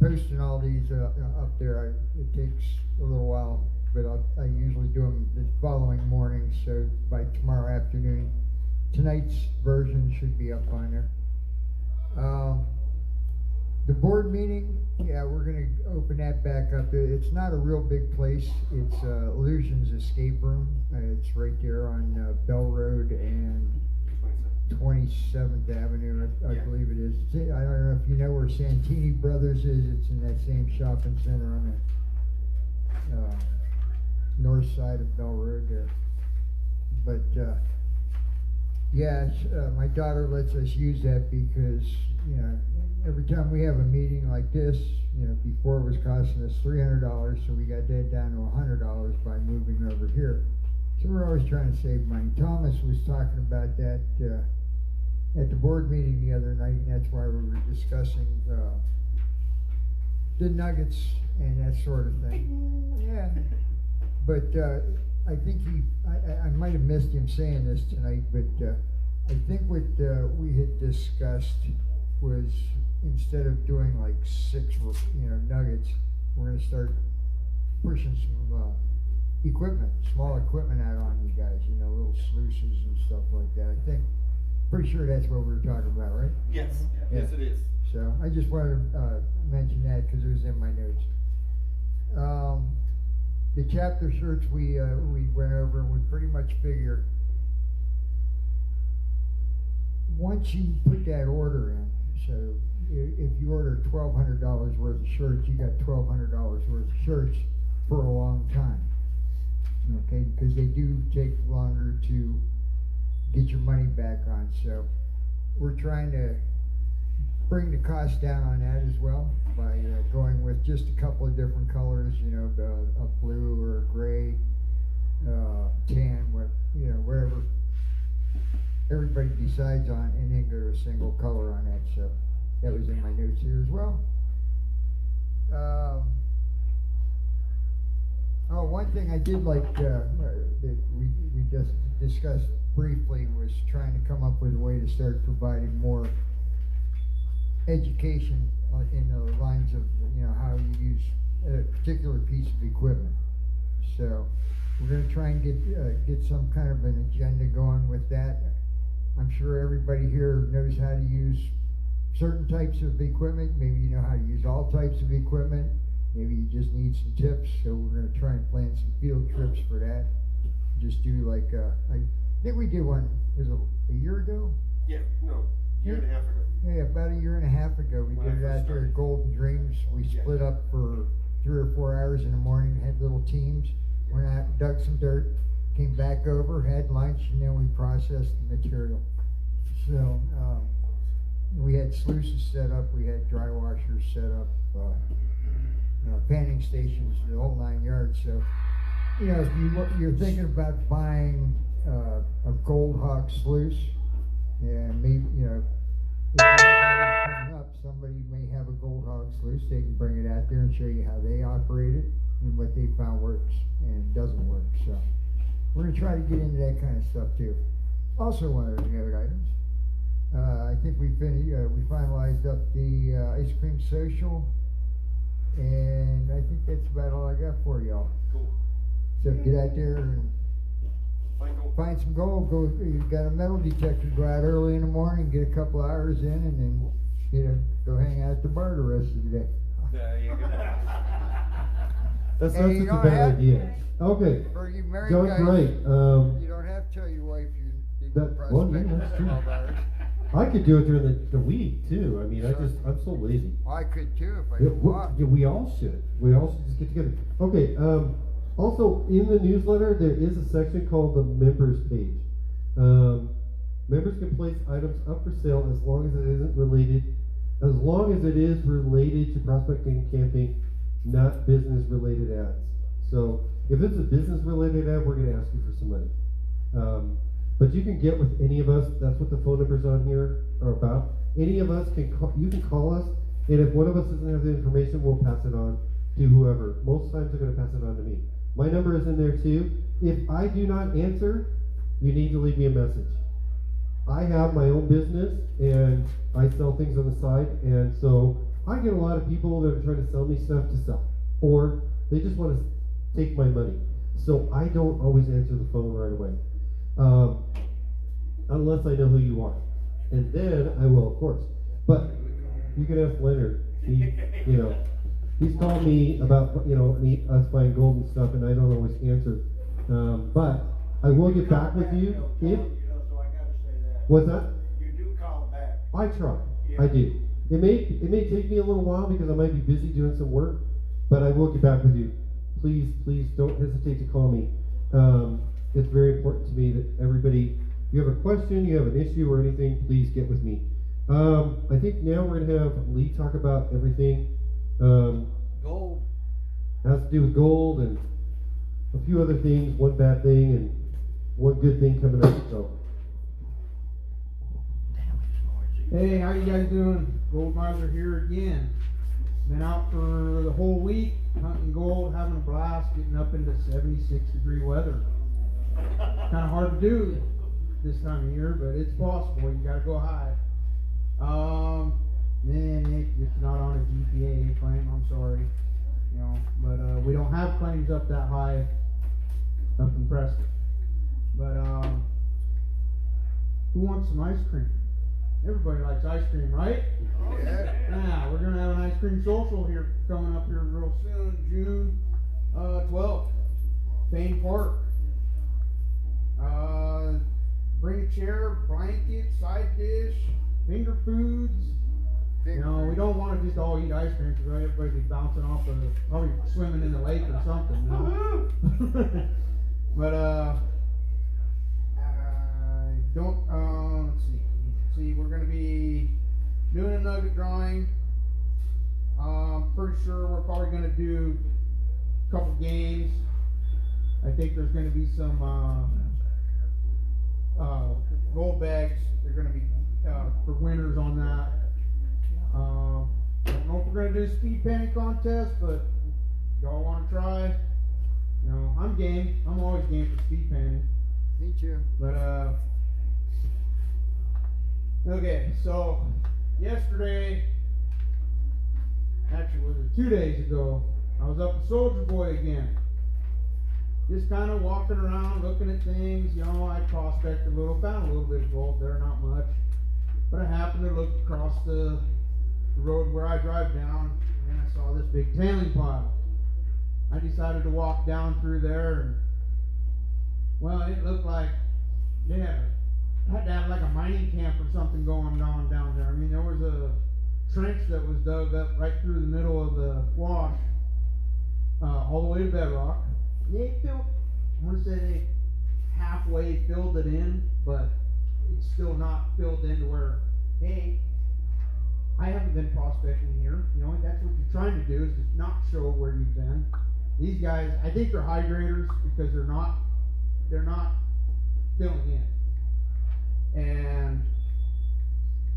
posting all these up there. It takes a little while, but I usually do them the following morning. So by tomorrow afternoon, tonight's version should be up on there. The board meeting, yeah, we're going to open that back up. It's not a real big place. It's Illusions Escape Room. It's right there on Bell Road and 27th Avenue, I believe it is. I don't know if you know where Santini Brothers is. It's in that same shopping center on the north side of Bell Road there. But yeah, my daughter lets us use that because, every time we have a meeting like this, before it was costing us $300, so we got that down to $100 by moving over here. So we're always trying to save money. Thomas was talking about that at the board meeting the other night, and that's why we were discussing the nuggets and that sort of thing. Yeah, but I think I might have missed him saying this tonight, but I think what we had discussed was, instead of doing like 6 nuggets, we're going to start pushing some equipment, small equipment out on you guys, little sluices and stuff like that. I think, pretty sure that's what we were talking about, right? Yes. Yeah. Yes, it is. So I just wanted to mention that because it was in my notes. the chapter shirts we went over, and we pretty much figure once you put that order in, so if you order $1,200 worth of shirts, you got $1,200 worth of shirts for a long time. Okay, because they do take longer to get your money back on. So we're trying to bring the cost down on that as well by going with just a couple of different colors, you know, a blue or a gray, tan, whatever everybody decides on, and then go to a single color on that. So that was in my notes here as well. One thing I did like that we just discussed briefly was trying to come up with a way to start providing more education in the lines of, you know, how you use a particular piece of equipment. So we're going to try and get some kind of an agenda going with that. I'm sure everybody here knows how to use certain types of equipment. Maybe you know how to use all types of equipment. Maybe you just need some tips. So we're going to try and plan some field trips for that. Just do like, I think we did one, was it a year ago? Yeah, no, year and a half ago. Yeah, about a year and a half ago. We When did it I first out there started. at Golden Dreams. We split up for 3 or 4 hours in the morning, had little teams, went out, dug some dirt, came back over, had lunch, and then we processed the material. So we had sluices set up, we had dry washers set up, panning stations, the whole 9 yards. So, you know, if you're thinking about buying a Gold Hawk sluice, and maybe, you know, if you have coming up, somebody may have a Gold Hawk sluice. They can bring it out there and show you how they operate it and what they found works and doesn't work. So we're going to try to get into that kind of stuff too. Also, one of the other items, I think we finalized up the ice cream social, and I think that's about all I got for y'all. Cool. So get out there and find some gold. Go. You got a metal detector. Go out early in the morning, get a couple hours in, and then go hang out at the bar the rest of the day. There you go. That's And not you such a don't bad have- idea. Okay. For you married John, guys, great. you don't have to tell your wife you did the Well, yeah, prospect that's for true. 12 hours. I could do it during the week too. I mean, I'm so lazy. Well, I could too if I Yeah, could walk. we all should. We all should just get together. Okay. Also, in the newsletter, there is a section called the members page. Members can place items up for sale as long as it is related to prospecting and camping, not business-related ads. So, if it's a business-related ad, we're going to ask you for some money. But you can get with any of us. That's what the phone numbers on here are about. Any of us can call. You can call us, and if one of us doesn't have the information, we'll pass it on to whoever. Most times they're going to pass it on to me. My number is in there too. If I do not answer, you need to leave me a message. I have my own business, and I sell things on the side, and so I get a lot of people that are trying to sell me stuff to sell, or they just want to take my money. So I don't always answer the phone right away. Unless I know who you are, and then I will, of course. But you can ask Leonard. He's called me about us buying gold and stuff, and I don't always answer. But I will get back with you if. So I gotta say that. What's that? You do call back. I try. Yeah. I do. It may take me a little while because I might be busy doing some work, but I will get back with you. Please don't hesitate to call me. It's very important to me that everybody, if you have a question, you have an issue or anything, please get with me. I think now we're going to have Lee talk about everything. Gold. Has to do with gold and a few other things, one bad thing and one good thing coming up. So. Hey, how you guys doing? Gold Miser here again. Been out for the whole week, hunting gold, having a blast, getting up into 76-degree weather. Kind of hard to do this time of year, but it's possible. You gotta go high. Man, it's not on a GPA claim. I'm sorry, but we don't have claims up that high up in Preston. But who wants some ice cream? Everybody likes ice cream, right? Yeah. Now, we're going to have an ice cream social here coming up here real soon, June 12th. Fane Park. Bring a chair, blanket, side dish, finger foods. You know, we don't want to just all eat ice cream because everybody be bouncing off of, probably swimming in the lake or something, you know. But, let's see, we're going to be doing a nugget drawing. Pretty sure we're probably going to do a couple games. I think there's going to be some, gold bags. They're going to be, for winners on that. I don't know if we're going to do a speed painting contest, but y'all want to try? You know, I'm game. I'm always game for speed painting. Me too. But, okay, so yesterday, actually was it 2 days ago, I was up at Soldier Boy again. Just kind of walking around, looking at things, you know, I prospected a little, found a little bit of gold there, not much. But I happened to look across the road where I drive down, and I saw this big tailing pile. I decided to walk down through there, and, well, it looked like they had to have like a mining camp or something going on down there. I mean, there was a trench that was dug up right through the middle of the wash, all the way to bedrock. They filled, I want to say they halfway filled it in, but it's still not filled in to where, hey, I haven't been prospecting here. You know, that's what you're trying to do, is just not show where you've been. These guys, I think they're high graders because they're not filling in. And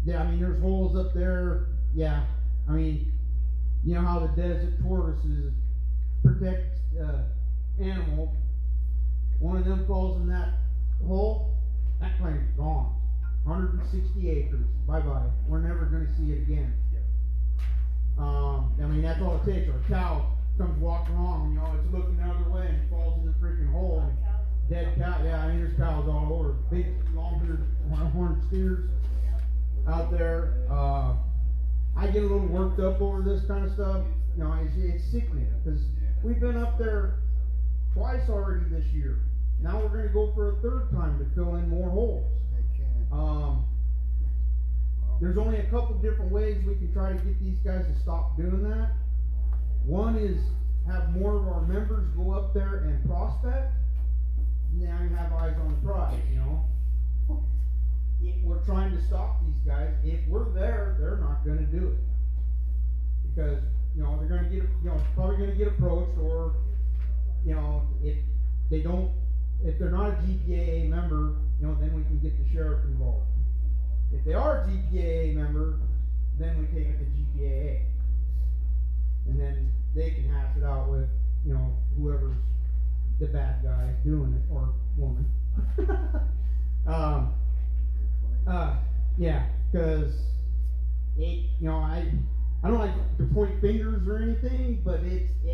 yeah, I mean, there's holes up there. Yeah, I mean, you know how the desert tortoises protect animal. One of them falls in that hole, that plane's gone. 160 acres. Bye-bye. We're never going to see it again. I mean, that's all it takes. Or a cow comes walking along, you know, it's looking the other way and falls in the freaking hole. And dead cow. Yeah, I mean, there's cows all over. Big, long-haired, horned steers out there. I get a little worked up over this kind of stuff. You know, it's sickening because we've been up there twice already this year. Now we're going to go for a third time to fill in more holes. There's only a couple different ways we can try to get these guys to stop doing that. One is have more of our members go up there and prospect. Now you have eyes on the prize, you know. We're trying to stop these guys. If we're there, they're not going to do it. Because, you know, they're going to get, you know, probably going to get approached, or, you know, if they're not a GPAA member, you know, then we can get the sheriff involved. If they are a GPAA member, then we take it to GPAA. And then they can hash it out with, you know, whoever's the bad guy doing it, or woman. Yeah, because, you know, I don't like to point fingers or anything, but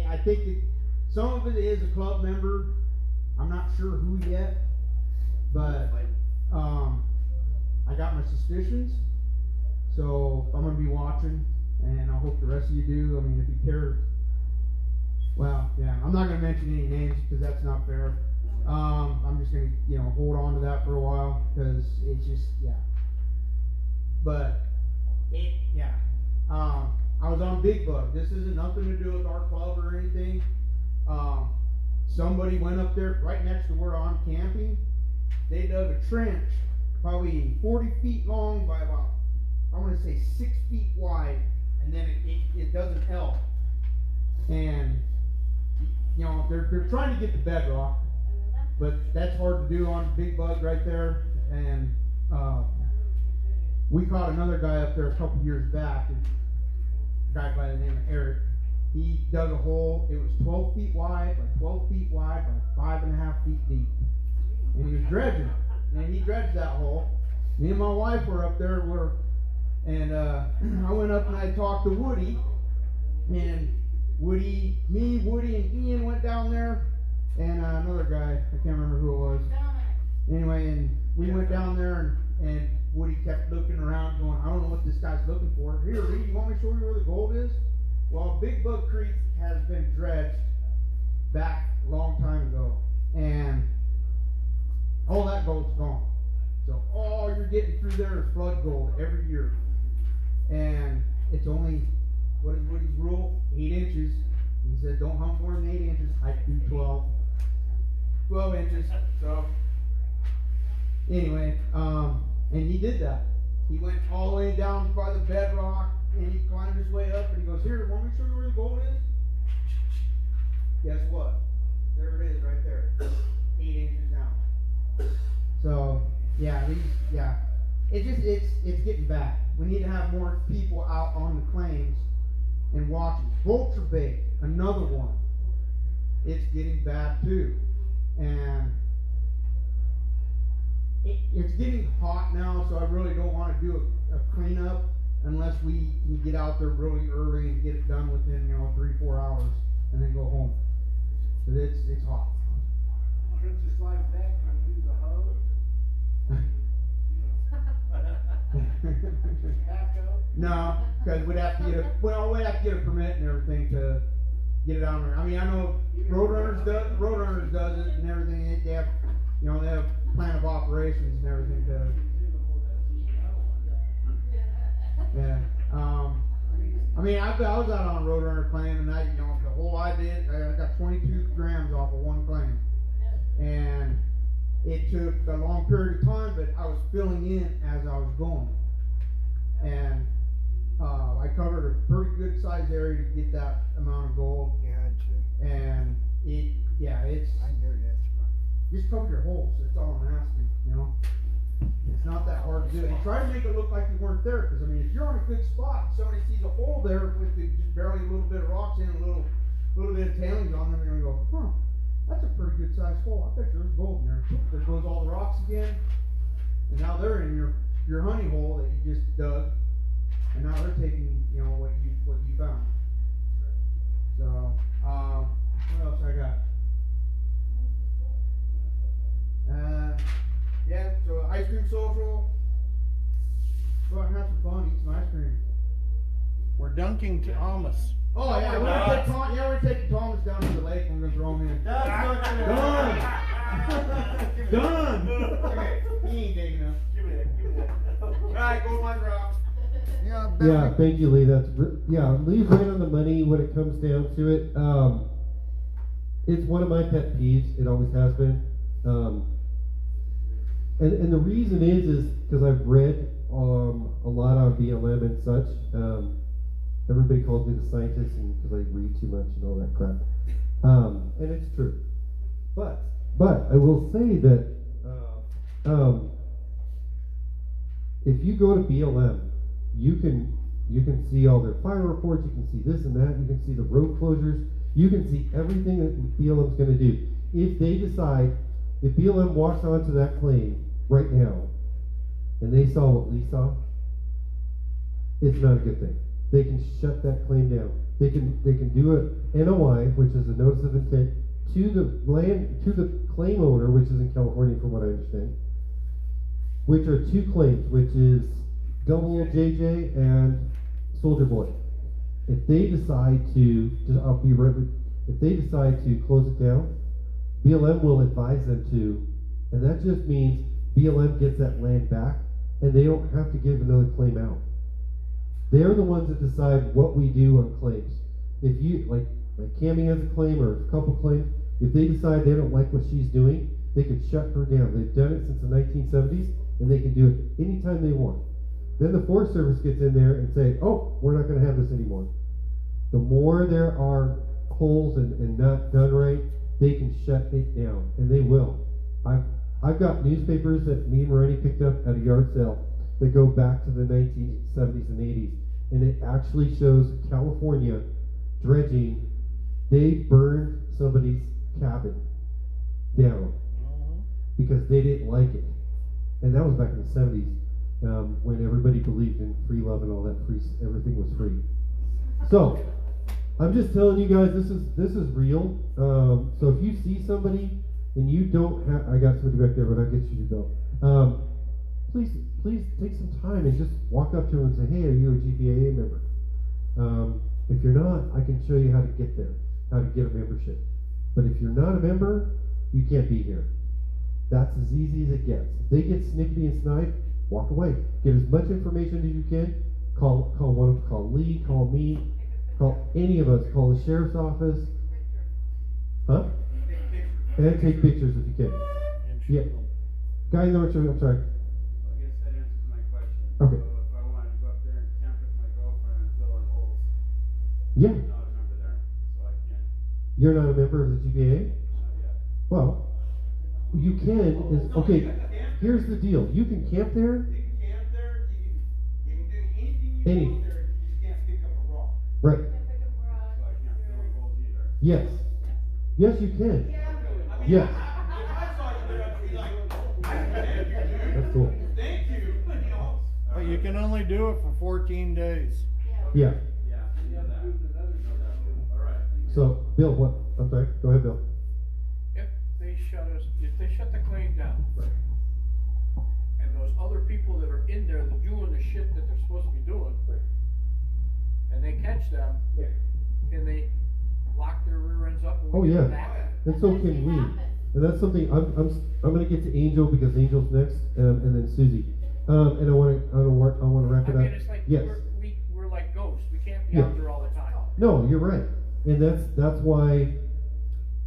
I think some of it is a club member. I'm not sure who yet, but I got my suspicions, so I'm going to be watching, and I hope the rest of you do. I mean, if you care, well, yeah, I'm not going to mention any names because that's not fair. I'm just going to, you know, hold on to that for a while because it's just, yeah. But, I was on Big Bug. This isn't nothing to do with our club or anything. Somebody went up there right next to where I'm camping. They dug a trench probably 40 feet long by about, I want to say 6 feet wide, and then it does an L. And, you know, they're trying to get the bedrock, but that's hard to do on Big Bug right there. And we caught another guy up there a couple years back, a guy by the name of Eric. He dug a hole. It was 12 feet wide by 12 feet wide by 5.5 feet deep. And he was dredging. And he dredged that hole. Me and my wife were up there, and I went up and I talked to Woody. And Woody, and Ian went down there, and another guy, I can't remember who it was. Anyway, and we went down there, and Woody kept looking around going, I don't know what this guy's looking for. Here, Lee, you want me to show you where the gold is? Well, Big Bug Creek has been dredged back a long time ago. through there and flood gold every year. And it's only, what is Woody's rule? 8 inches. He said, don't hunt more than 8 inches. I do 12 inches. So, anyway, and he did that. He went all the way down by the bedrock, and he climbed his way up, and he goes, here, want me to show you where the gold is? Guess what? There it is right there. 8 inches down. So, it's getting bad. We need to have more people out on the claims and watching. Vulture bait, another one. It's getting bad too. And it's getting hot now, so I really don't want to do a cleanup unless we can get out there really early and get it done within 3-4 hours and then go home. But it's hot. Princess like that, can we use a hose? No, because we'd have to get a permit and everything to get it on there. I mean, I know Roadrunners does it and everything. They have, they have plan of operations and everything to. Yeah. I mean, I was out on a Roadrunner claim, and the whole idea, I got 22 grams off of one claim, and it took a long period of time, but I was filling in as I was going, and I covered a pretty good sized area to get that amount of gold. Yeah, I'd say. And it's. I know that's fine. Just cover your holes. That's all I'm asking. It's not that hard to do. And try to make it look like you weren't there, because I mean, if you're on a good spot, somebody sees a hole there with just barely a little bit of rocks in, a little bit of tailings on them, they're gonna go, huh? That's a pretty good sized hole. I bet there's gold in there. There goes all the rocks again, and now they're in your honey hole that you just dug, and now they're taking what you found. So what else I got? So ice cream social. Go out and have some fun, eat some ice cream. We're dunking Thomas. Oh yeah, we're taking Thomas down to the lake and we're gonna throw him in. Done. Okay, he ain't big enough. Give me that. Alright, go my drop. Yeah, thank you, Lee. Lee's right on the money when it comes down to it. It's one of my pet peeves. It always has been. And the reason is because I've read a lot on BLM and such. Everybody calls me the scientist because I read too much and all that crap. And it's true. But I will say that if you go to BLM, you can see all their fire reports, you can see this and that, you can see the road closures, you can see everything that BLM's going to do. If BLM walks onto that claim right now, and they saw what Lee saw, it's not a good thing. They can shut that claim down. They can do a NOI, which is a notice of intent, to the claim owner, which is in California from what I understand, which are 2 claims, which is Double JJ and Soldier Boy. If they decide if they decide to close it down, BLM will advise them to, and that just means BLM gets that land back, and they don't have to give another claim out. They're the ones that decide what we do on claims. If you, like Cammie has a claim or a couple claims, if they decide they don't like what she's doing, they could shut her down. They've done it since the 1970s, and they can do it anytime they want. Then the Forest Service gets in there and say, oh, we're not going to have this anymore. The more there are holes and not done right, they can shut it down, and they will. I've got newspapers that me and Marani picked up at a yard sale that go back to the 1970s and 80s, and it actually shows California dredging. They burned somebody's cabin down because they didn't like it, and that was back in the 70s when everybody believed in free love and all that. Everything was free. So I'm just telling you guys, this is real. So if you see somebody and you don't have, I got somebody back there, but I'll get you though. Please take some time and just walk up to them and say, hey, are you a GPAA member? If you're not, I can show you how to get there, how to get a membership. But if you're not a member, you can't be here. That's as easy as it gets. If they get snippety and snipe, walk away. Get as much information as you can. Call Lee, call me, call any of us. Call the sheriff's office. Huh? And take pictures if you can. Yeah. Guy in the orange shirt, I'm sorry. I guess that answers my question. Okay. So if I wanted to go up there and camp with my girlfriend and fill in holes, Yeah. I'm not a member there, so I can't. You're not a member of the GBA? Not yet. Well, you can. Okay, here's the deal. You can camp there. You can camp there, you can do anything you Any. want there, you just can't pick up a rock. Right. So I can't fill in holes either. Yes. Yes, you can. I mean, Yes. if I saw you there, I'd be like, I can you, dude. That's cool. Thank you, you know. But you can only do it for 14 days. Yeah. Yeah, I know that. All right. So, Bill, what? I'm sorry. Go ahead, Bill. If they shut the claim down, and those other people that are in there, they're doing the shit that they're supposed to be doing, and they catch them, can they lock their rear ends up? And Oh we get yeah. back? And so can we. And that's something I'm gonna get to Angel because Angel's next, and then Susie. And I want to wrap I it mean, up. it's like, Yes. we're like ghosts, we can't be Yeah. out there all the time. No, you're right, and that's why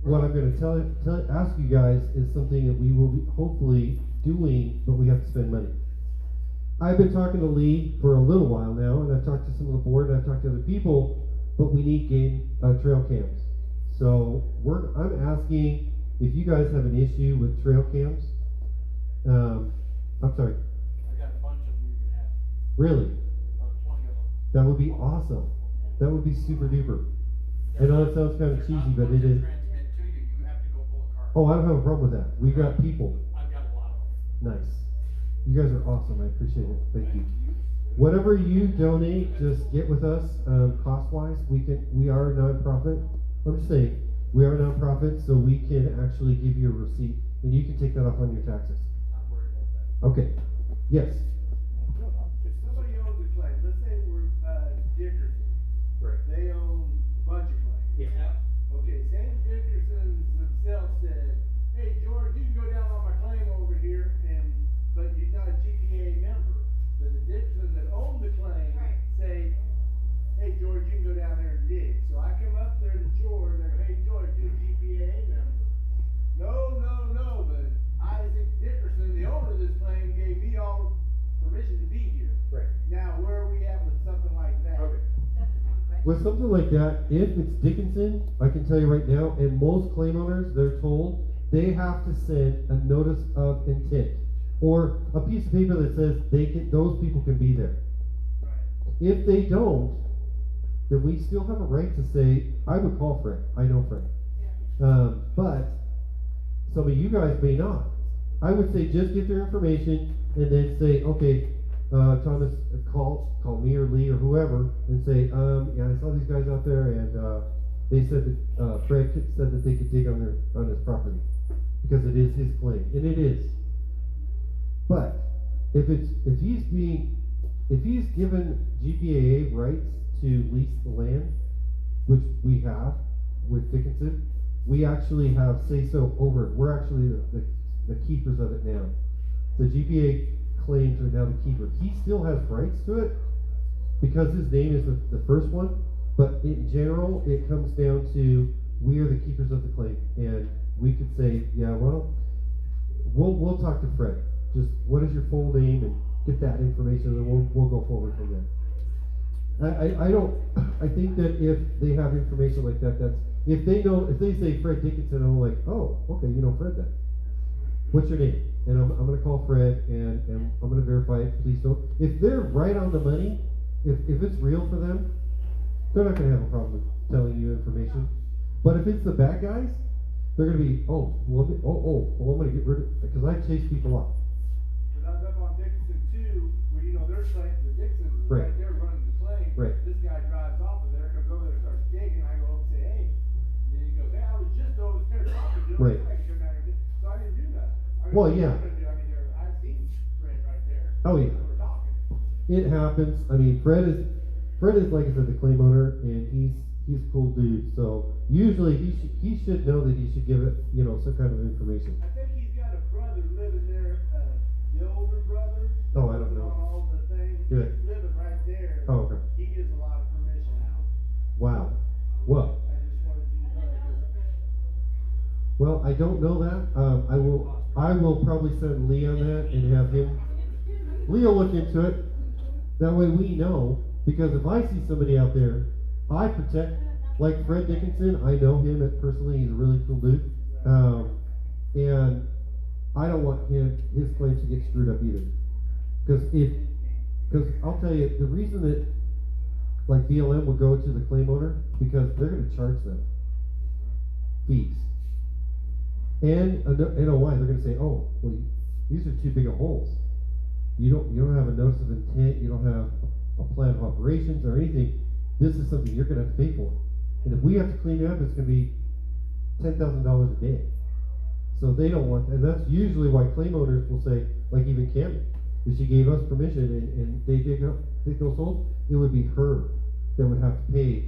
what I'm going to ask you guys is something that we will be hopefully doing, but we have to spend money. I've been talking to Lee for a little while now, and I've talked to some of the board, and I've talked to other people, but we need trail cams. So I'm asking if you guys have an issue with trail cams. I'm sorry. I got a bunch of them you can have, Really? about 20 of them. That would be awesome. That would be super duper. I know it sounds kind of cheesy, but it is. Transmit to you, you have to go pull a car. Oh, I don't have a problem with that. We've got people. I've got a lot of them. Nice. You guys are awesome. I appreciate it. Thank you. Whatever you donate, just get with us. Cost-wise, we are a nonprofit. I'm just saying, we are a nonprofit, so we can actually give you a receipt, and you can take that off on your taxes. Not worried about that. Okay. Yes. If somebody owns a claim, let's say we're, Dickerson. Right. They own a bunch of claims. Yeah. Okay, Sam Dickerson himself said, hey, George, you can go down on my claim over here, but you're not a GPA member. But the Dickersons that own the claim say, hey, George, you can go down there and dig. So I come up there to George, and I go, hey, George, you're a GPA member. No, but Isaac Dickerson, the owner of this claim, gave me all permission to be here. Right. Now, where are we at with something like that? Okay. With something like that, if it's Dickinson, I can tell you right now, and most claim owners, they're told they have to send a notice of intent or a piece of paper that says those people can be there. Right. If they don't, then we still have a right to say, I would call Fred. I know Fred. But some of you guys may not. I would say just get their information and then say, okay, Thomas, call me or Lee or whoever and say, yeah, I saw these guys out there and they said that Fred said that they could dig on his property because it is his claim, and it is. But if he's given GPAA rights to lease the land, which we have with Dickinson, we actually have say-so over it. We're actually the keepers of it now. The GPA claims are now the keeper. He still has rights to it because his name is the first one, but in general, it comes down to we are the keepers of the claim, and we could say, yeah, well, we'll talk to Fred. Just what is your full name and get that information, and we'll go forward from there. I think that if they have information like that, if they say Fred Dickinson, I'm like, oh, okay, you know Fred then. What's your name? And I'm gonna call Fred and I'm gonna verify it. Please don't. If they're right on the money, if it's real for them, they're not gonna have a problem telling you information. But if it's the bad guys, they're gonna be, well, I'm gonna get rid of it because I chase people off. But I was up on Dickinson too, where their claim, the Dixons is Right. right there running the claim. Right. This guy drives off of there, comes over there, starts digging, I go up and say, hey. And then he goes, hey, I was just over there talking to him. Right. I come down here. So I didn't do nothing. Well, yeah. I've seen Fred right there. Oh, yeah. We're talking. It happens. I mean, Fred is like I said, the claim owner, and he's a cool dude. So usually he should know that he should give it, some kind of information. I think he's got a brother living there, the older brother. Oh, I Good. he's living right there. Oh, okay. He gives a lot of permission out. Wow. Well, I just wanted you to know that, 'cause well, I don't know that. I will probably send Lee on that and have him. Lee will look into it. That way we know, because if I see somebody out there, I protect. Like Fred Dickinson, I know him personally. He's a really cool dude, and I don't want his claims to get screwed up either. Because I'll tell you, the reason that like BLM will go to the claim owner, because they're going to charge them fees. And NOI, they're going to say, oh, well, these are too big of holes. You don't have a notice of intent. You don't have a plan of operations or anything. This is something you're going to have to pay for. And if we have to clean it up, it's going to be $10,000 a day. So they don't want, and that's usually why claim owners will say, like even Cammy, if she gave us permission and they dig those holes, it would be her that would have to pay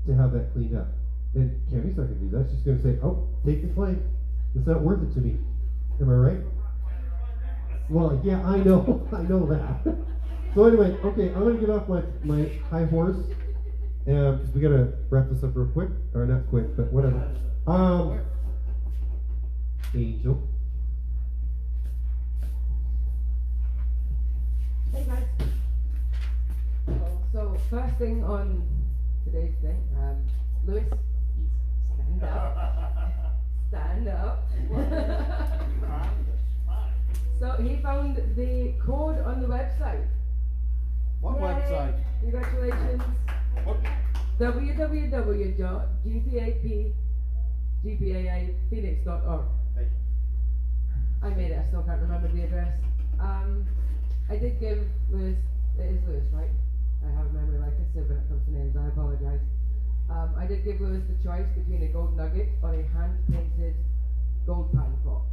to have that cleaned up. And Cammy's not going to do that. She's going to say, oh, take the claim. It's not worth it to me. Am I right? Well, yeah, I know. I know that. So anyway, okay, I'm going to get off my high horse. Because we got to wrap this up real quick. Or not quick, but whatever. Angel. Hey guys. So first thing on today's thing, Lewis, stand up. Stand up. So he found the code on the website. What Yay. website? Congratulations. What? www.gpaaphoenix.org. I made it, I still can't remember the address. I did give Lewis, it is Lewis, right? I have a memory like I said when it comes to names, I apologise. I did give Lewis the choice between a gold nugget or a hand-painted gold pan clock.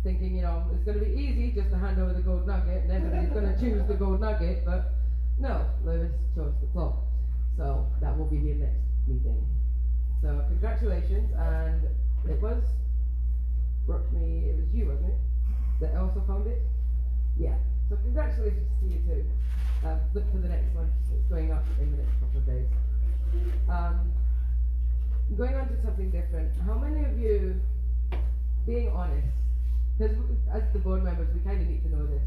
Thinking, it's going to be easy just to hand over the gold nugget and everybody's going to choose the gold nugget, but no, Lewis chose the clock. So that will be here next meeting. So congratulations, and it was you, wasn't it? That also found it? Yeah. So congratulations to you too. Look for the next one. It's going up in the next couple of days. Going on to something different. How many of you, being honest, because as the board members, we kind of need to know this.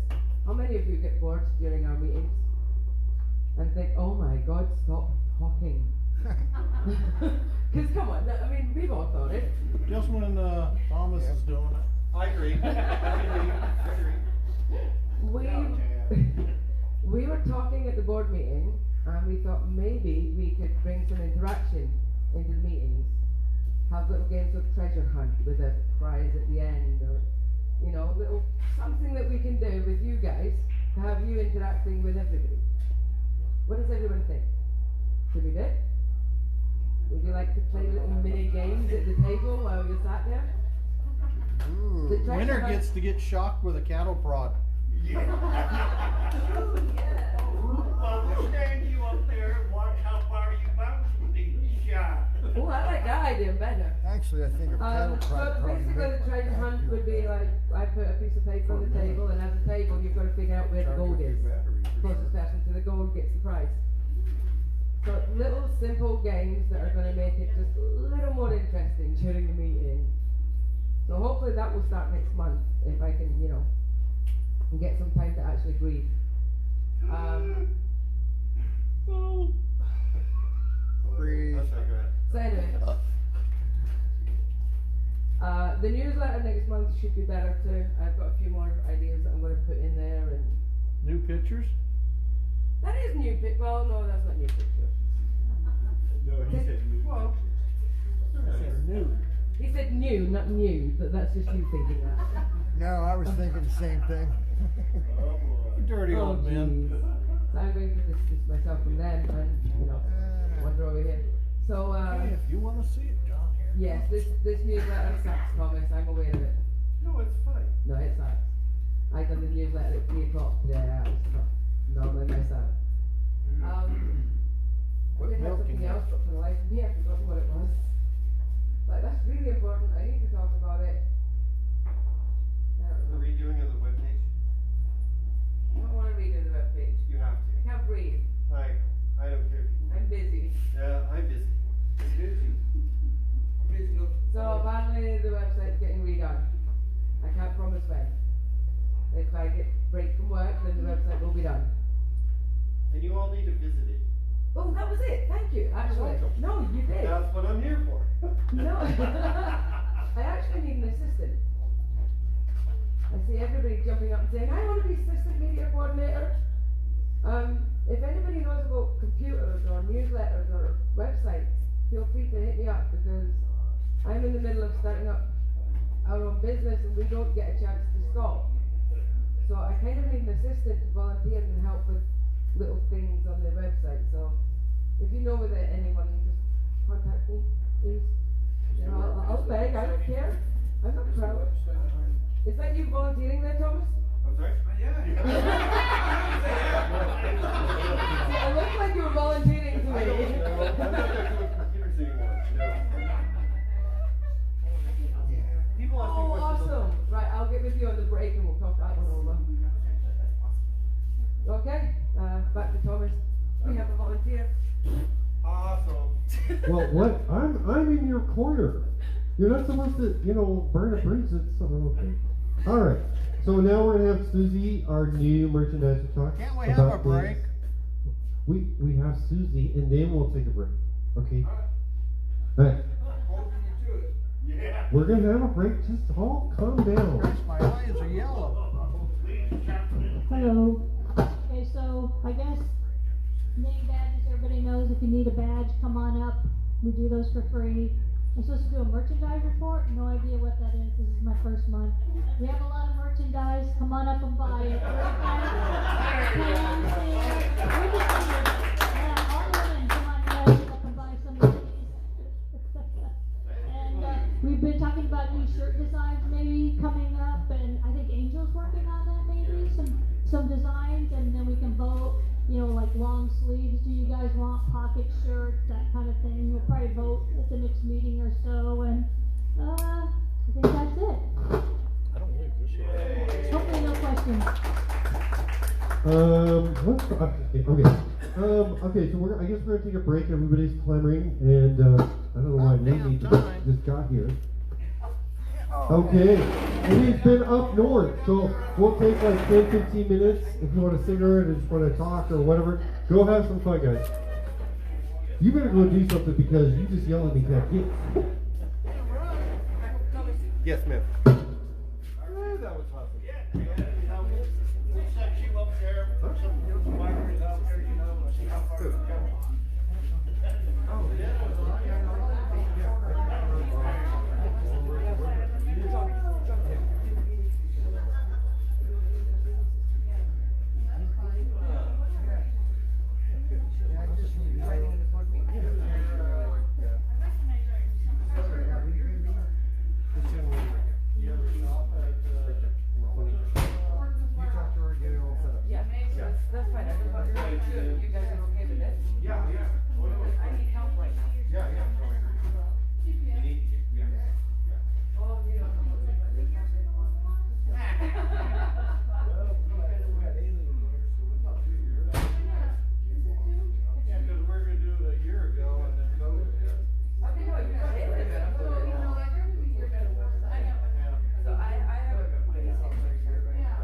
How many of you get bored during our meetings and think, oh my God, stop talking? Because come on, I mean, we've all thought it. Just when Thomas is doing it. I agree. We were talking at the board meeting, and we thought maybe we could bring some interaction into the meetings. Have little games of treasure hunt with a prize at the end, or little something that we can do with you guys to have you interacting with everybody. What does everyone think? Should we do it? Would you like to play little mini games at the table while you're sat there? The treasure Winner hunt- gets to get shocked with a cattle prod. I'll stand you up there and watch how far you bounce with each shot. Oh, I like that idea better. Actually, I think a paddle So prod probably basically the treasure hunt would be like, I put a piece of paper on the table, and as a table you've got to figure out where the gold is. Closest person to the gold gets the prize. So little simple games that are going to make it just a little more interesting during the meeting. So hopefully that will start next month, if I can, get some time to actually breathe. Breathe. So anyway, the newsletter next month should be better too. I've got a few more ideas that I'm going to put in there, and New pictures? that is new pic. Well, no, that's not new pictures. No, he said new. Well, New. he said new, not new, but that's just you thinking that. No, I was thinking the same thing. Dirty old man. geez. So I'm going to distance myself from them and wander over here. So Hey, if you want to see it, John. yes, this newsletter sucks, Thomas. I'm aware of it. No, it's fine. No, it sucks. I got the newsletter at 3 o'clock today. I was normally myself. I did have something else, but for the life of me, I've forgotten what it was. Like, that's really important. I need to talk about it. I don't The know. redoing of the webpage, I don't want to redo the webpage. you have break from work, then the website will be done. And you all need to visit it. Oh, that was it. Thank you. Actually, no, you did. That's what I'm here for. No, I actually need an assistant. I see everybody jumping up and saying, I want to be assistant media coordinator. If anybody knows about computers or newsletters or websites, feel free to hit me up, because I'm in the middle of starting up our own business and we don't get a chance to stop. So I kind of need an assistant to volunteer and help with little things on the website. So if you know with anyone, you just contact me, please. I'll beg, I don't care. I'm not proud. Is that you volunteering there, Thomas? I'm sorry? Yeah. It looks like you were volunteering to me. I'm not going to computers anymore. No. People ask me Oh, questions. awesome. Right, I'll get with you on the break and we'll talk that one over. Okay, back to Thomas. We have a volunteer. Awesome. Well, what? I'm in your corner. You're not supposed to, burn a bridge. That's okay. All right. So now we're gonna have Susie, our new merchandiser, talk. Can't we have a about break? things. We have Susie, and then we'll take a break. Okay. All right. Yeah. We're gonna have a break. Just all calm down. Gosh, my eyes are yellow. Hello. Okay, so I guess name badges, everybody knows if you need a badge, come on up. We do those for free. I'm supposed to do a merchandise report. No idea what that is. This is my first month. We have a lot of merchandise. Come on up and buy it. All women, come on guys, up and buy some of these. And we've been talking about new shirt designs maybe coming up, and I think Angel's working on that maybe, some designs, and then we can vote, like long sleeves. Do you guys want pocket shirts, that kind of thing? We'll probably vote at the next meeting or so, and I think that's it. I don't believe this year. Hopefully no questions. Okay, so I guess we're gonna take a break. Everybody's clamoring, and I don't know why Nate just got here. Okay, and he's been up north, so we'll take like 10-15 minutes. If you want a cigarette or just want to talk or whatever, go have some fun, guys. You better go do something, because you just yell at me, can't you? Yes, ma'am. That was awesome. Yeah. We'll set you up there, put some fires out there, see how far you go. That's fine. You guys are okay with it? Yeah. I need help right now. Yeah. You need, yeah. Oh, you don't know what Yeah, because we're gonna do it a year ago and then COVID hit. Okay, no, you got it. So I have a basic shirt right now.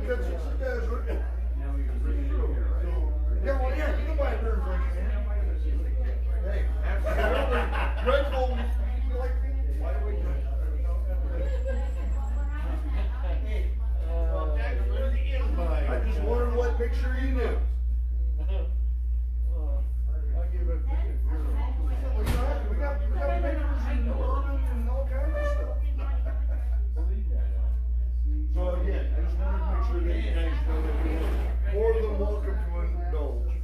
because it's a desert. Yeah, well, yeah, you can buy a beer and drink it, man. Hey, absolutely. Red Bull, you like, why do we do it? I just wanted to make sure you knew. I give it. We got pictures and urban and all kinds of stuff. So again, I just wanted to make sure that you guys know that you're more than welcome to indulge.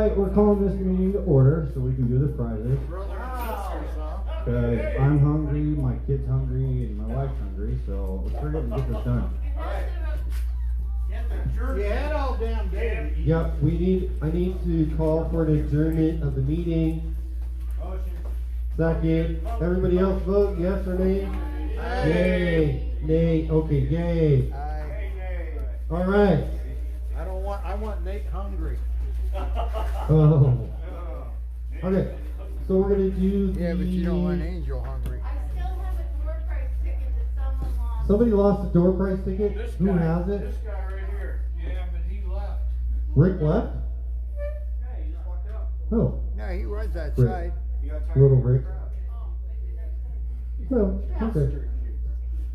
right, we're calling this meeting to order so we can do the prizes. Because I'm hungry, my kid's hungry, and my wife's hungry, so let's hurry up and get this done. You had all damn day. Yep, I need to call for an adjournment of the meeting. Second, everybody else vote yes or nay? Yay. Nay, okay, yay. All right. I want Nate hungry. Oh. Okay, so we're gonna do the... Yeah, but you don't want Angel hungry. I still have a door prize ticket that someone lost. Somebody lost a door prize ticket? This Who guy, has it? This guy right here. Yeah, but he left. Rick left? Oh, No, he was Rick. outside. Little Rick. No, okay.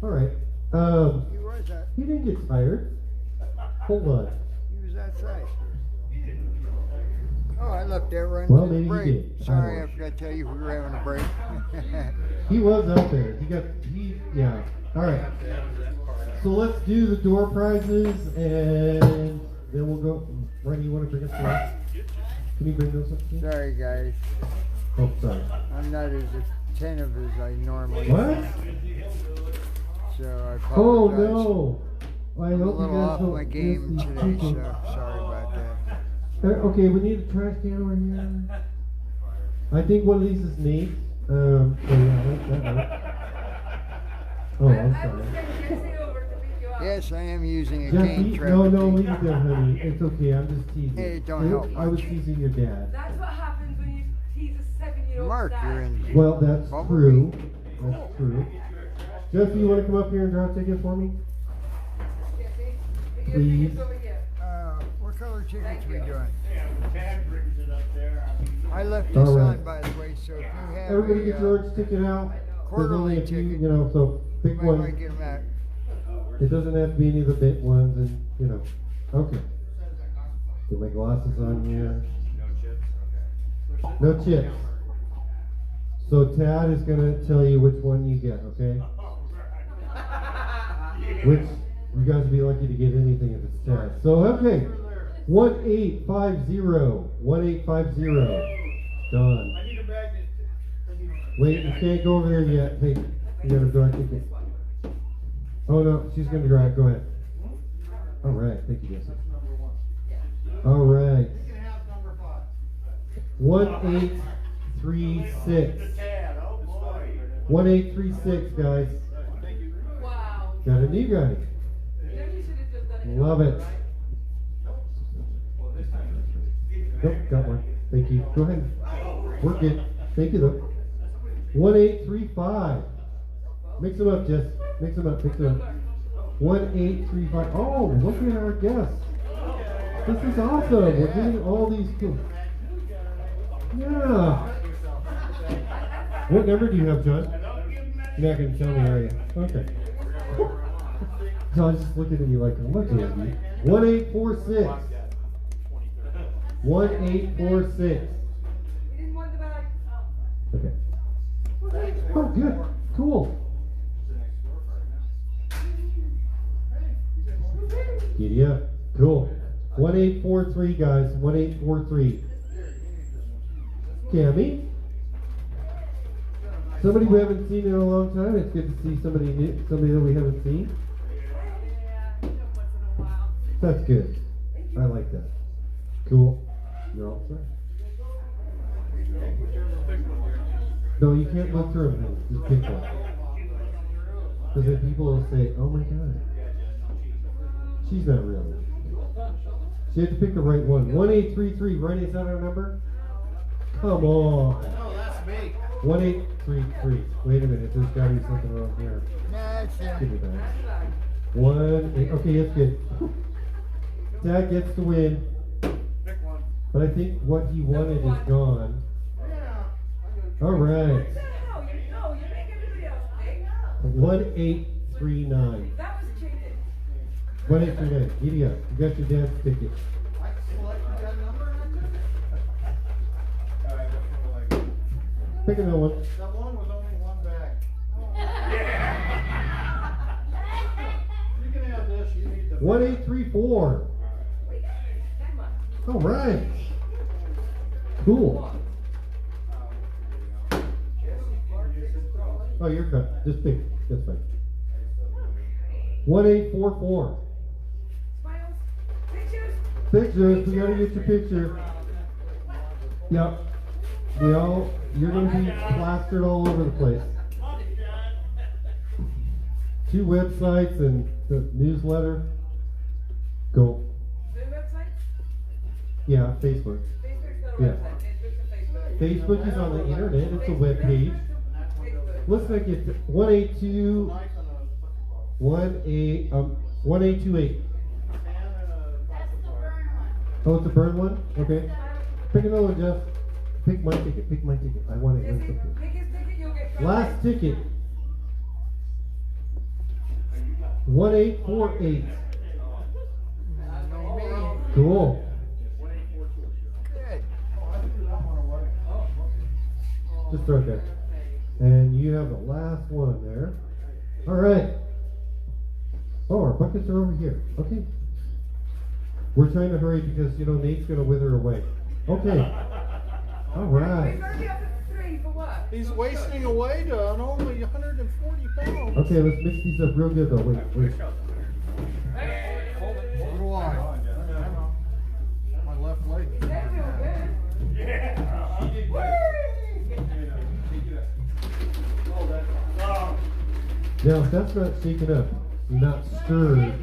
Alright. He was out. He didn't get tired. Hold on. He was outside. Oh, I left there running Well, to the maybe break. he did. I Sorry, I don't know. forgot to tell you we were having a break. He was out there. Yeah. Alright. So let's do the door prizes and then we'll go. Randy, you want to bring us the rest? Can you bring those up to me? Sorry, guys. Oh, sorry. I'm not as attentive as I normally What? am. So I apologize. Oh, no. I I'm a hope you little guys off don't my miss game these today, people. so sorry about that. Okay, we need a trash can over here. I think one of these is Nate's. Oh, yeah, that works. Oh, I'm sorry. Yes, I am using a Jesse, cane trap. no, leave it there, honey. It's okay, I'm just teasing. Hey, it don't help I was much. teasing your dad. That's what happens when you tease a 7-year-old. Mark, you're in. Well, that's Bumblebee. true. That's true. Jesse, you want to come up here and draw a ticket for me? Please. What color tickets we doing? Tad brings it up there. I left All this right. on, by the way, so if you have Everybody a, get George's ticket out. There's only quarterly a few, ticket, you know, so you pick might one. want to get them out. It doesn't have to be any of the bit ones, and you know. Okay. Get my glasses on here. No chips. So Tad is gonna tell you which one you get, okay? Which you guys will be lucky to get anything if it's Tad. So okay. 1850. 1850. Done. I need a magnet. Wait, you can't go over there yet. Hey, you gotta draw a ticket. Oh no, she's gonna draw it. Go ahead. All right, thank you, Jesse. All right. 1836. Tad, oh boy. 1836, guys. Wow. Got a new guy. Then you should have just done it. Love it. Nope, got one. Thank you. Go ahead. We're good. Thank you, though. 1835. Mix them up, Jess. Mix them up. 1835. Oh, look at our guests. This is awesome. We're getting all these cool. Yeah. What number do you have, John? You're not going to tell me, are you? Okay. So I was just looking at you like, look at you. 1846. 1846. You didn't want the bag. Okay. Oh, good. Cool. Giddy up. Cool. 1843, guys. 1843. Cammy. Somebody we haven't seen in a long time. It's good to see somebody new, somebody that we haven't seen. That's good. I like that. Cool. You're all set. No, you can't look through them. Just pick one. Because then people will say, oh my god. She's not real. She had to pick the right one. 1833. Right, is that our number? Come on. No, that's me. 1833. Wait a minute. There's got to be something wrong here. That's Give me that. 18. Okay, that's good. Dad gets to win. Pick one. But I think what he wanted is gone. Yeah. All right. No, you make everybody else big. 1839. That was cheating. 1839. Giddy up. You got your dad's ticket. I selected that number and I took it. Alright, which one will I get? Pick another one. That one was only one bag. You can have this, you need the. 1834. All right. Cool. Oh, you're good. Just pick. That's fine. 1844. Pictures. We gotta get your picture. Yep. You're gonna be plastered all over the place. 2 websites and the newsletter. Go. The website? Yeah, Facebook. Facebook's not a Yeah. website. Facebook's a Facebook. Facebook is on the internet. It's a web page. Looks like it's 182 1828. Oh, it's a burn one? Okay. Pick another one, Jeff. Pick my ticket. Pick my ticket. I want to win something. Pick his ticket, you'll get Last ticket. 1848. Cool. Just throw it there. And you have the last one there. All right. Oh, our buckets are over here. Okay. We're trying to hurry because, Nate's going to wither away. Okay. All right. We've already up to 3 for what? He's wasting away to only 140 pounds. Okay, let's mix these up real good though. Wait. Hold the line. My left leg. Now, if that's not shaken up, not stirred.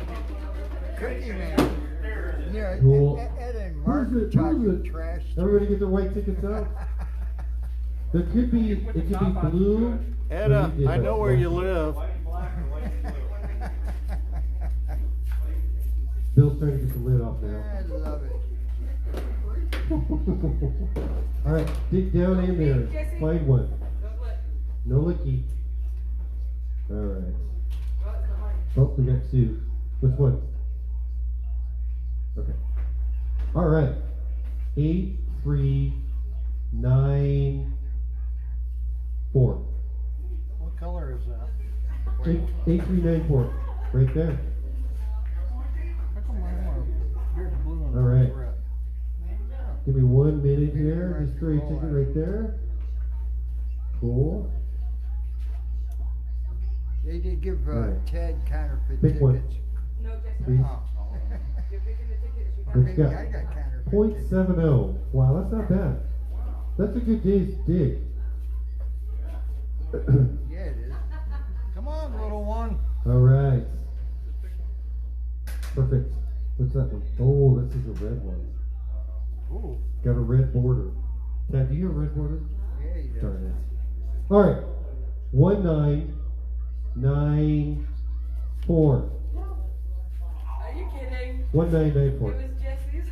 Cookie man. Yeah, Cool. Ed and Mark Who's are it? talking trash. Everybody get their white tickets out. It could be blue. Etta, I know where you live. Bill's trying to get the lid off now. I love it. All right, dig down in there. Find one. No licky. All right. Oh, we got 2. Which one? Okay. All right. 8394. What color is that? 8394. Right there. How come mine are- yours are blue and All right. mine's red? Give me 1 minute here. Just throw your ticket right there. Cool. They did give Right. Ted counterfeit Pick one. tickets. No, Jesse. Please. You're picking the tickets. You Let's got go. I got counterfeit. .70. Wow, that's not bad. That's a good day's dig. Yeah, it is. Come on, little one. All right. Perfect. What's that one? Oh, this is a red one. Ooh. Got a red border. Ted, do you have a red border? Yeah, you do. Darn it. All right. 1994. Are you kidding? 1994. It was Jesse's.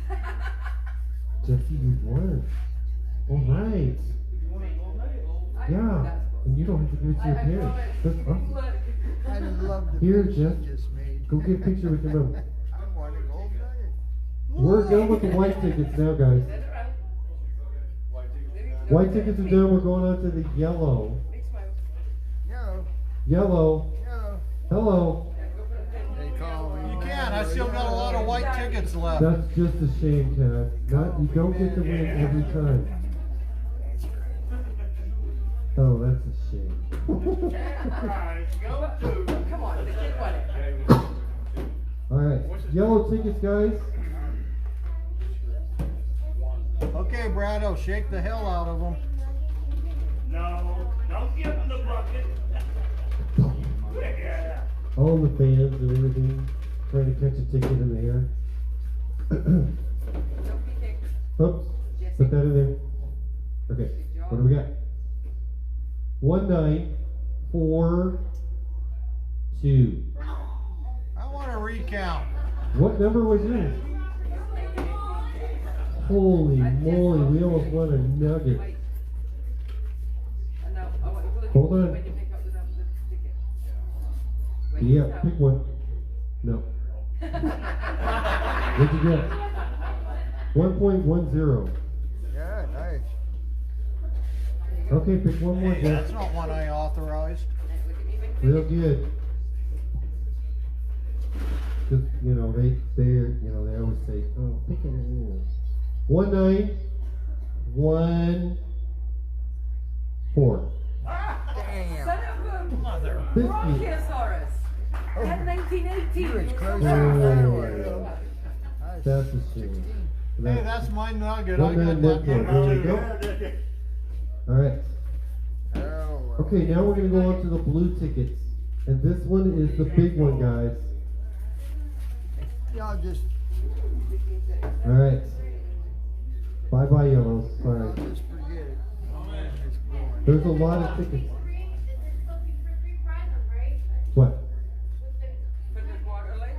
Jesse, you won. All right. Yeah. And you don't have to give it to your parents. That's awesome. I love the Here, face Jeff. you just made. Go get a picture with your mom. I want to go nugget. We're done with the white tickets now, guys. White tickets are done. We're going on to the yellow. Yo, Yellow. yo. Hello. They call me. You can. I still got a lot of white tickets left. That's just a shame, Tad. You don't get to win every time. Oh, that's a shame. Come on, the kid won it. All right. Yellow tickets, guys. Okay, Brado, shake the hell out of them. No, don't give him the bucket. All the fans and everything. Trying to catch a ticket in the air. Don't be kicked. Oops. Put that in there. Okay. What do we got? 1942. I want to recount. What number was yours? Holy moly, we almost won a nugget. Wait. No, I want you to look Hold on. when you pick up the ticket. Wait, Yeah, no. pick one. No. What'd you get? 1.10. Yeah, nice. Okay, pick one more, Hey, Jeff. that's not one I authorized. Real good. Just, they always say, oh, pick it. 19 1, 4. Damn. Son of a Mother. Brachiosaurus. That 1918. You was close Oh, as that's a shame. Hey, that's my nugget. I One got man that net point. There we go. Alright. Oh, Okay, now we're going to go on to the blue tickets. And this one is the big one, guys. y'all just, Alright. Bye-bye, yellows. y'all Sorry. just forget it. It's going. There's a lot of tickets. What? For the quarterly?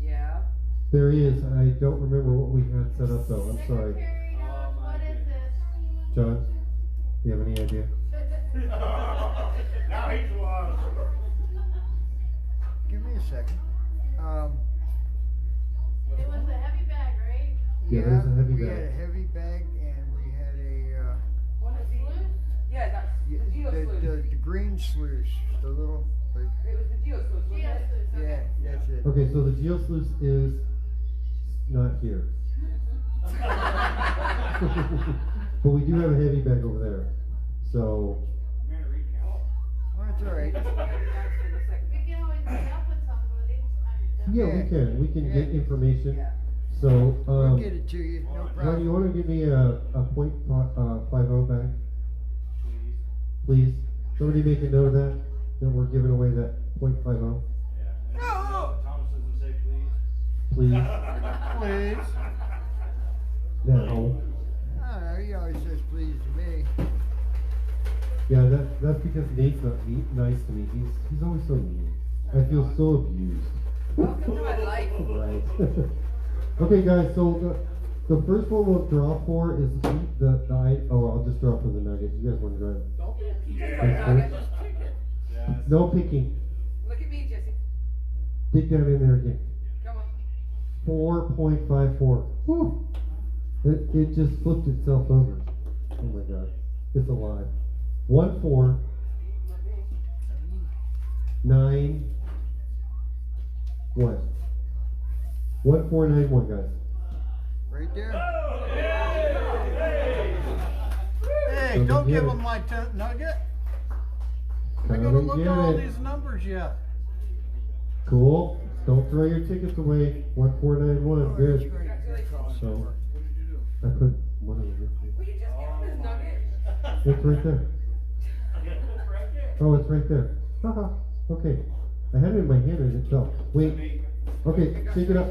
Yeah. There is. I don't remember what we had set up, though. I'm sorry. John, do you have any idea? Now he's lost. Give me a second. It was a heavy bag, right? Yeah, there's a heavy we bag. had a heavy bag and we had a, What is he? Yeah, that's the Geo Sluice. the green sluice, the little, It was the Geo Sluice, wasn't it? yeah, that's it. Okay, so the geosluice is not here. But we do have a heavy bag over there. So, Well, that's all right. We can always meet up with somebody. yeah, we can. We can get Yeah. information. Yeah. So, We'll get it to you, no John, you problem. want to give me a .50 bag? Please. Somebody make a note of that we're giving away that .50. Thomas doesn't say please. Please. Please. Now. I don't know, he always says please to me. Yeah, that's because Nate's not nice to me. He's always so mean. I feel so abused. Welcome to my life. Right. Okay, guys. So the first one we'll draw for is I'll just draw for the Nuggets. You guys want to draw? Don't be a piece That's of good. just pick it. No picking. Look at me, Jesse. Dig down in there again. Come on. 4.54. Whew. It just flipped itself over. Oh my god. It's alive. 1, 4, 9, 1. 1491, guys. Right there. Hey, Come don't and get give it. him my nugget. I Come gotta and look get at all it. these numbers yet. Cool. Don't throw your tickets away. 1491. Good. So I put one of them. Will you just give him his nugget? It's right there. Oh, it's right there. Haha. Okay. I had it in my hand and it fell. Wait. Okay, shake it up.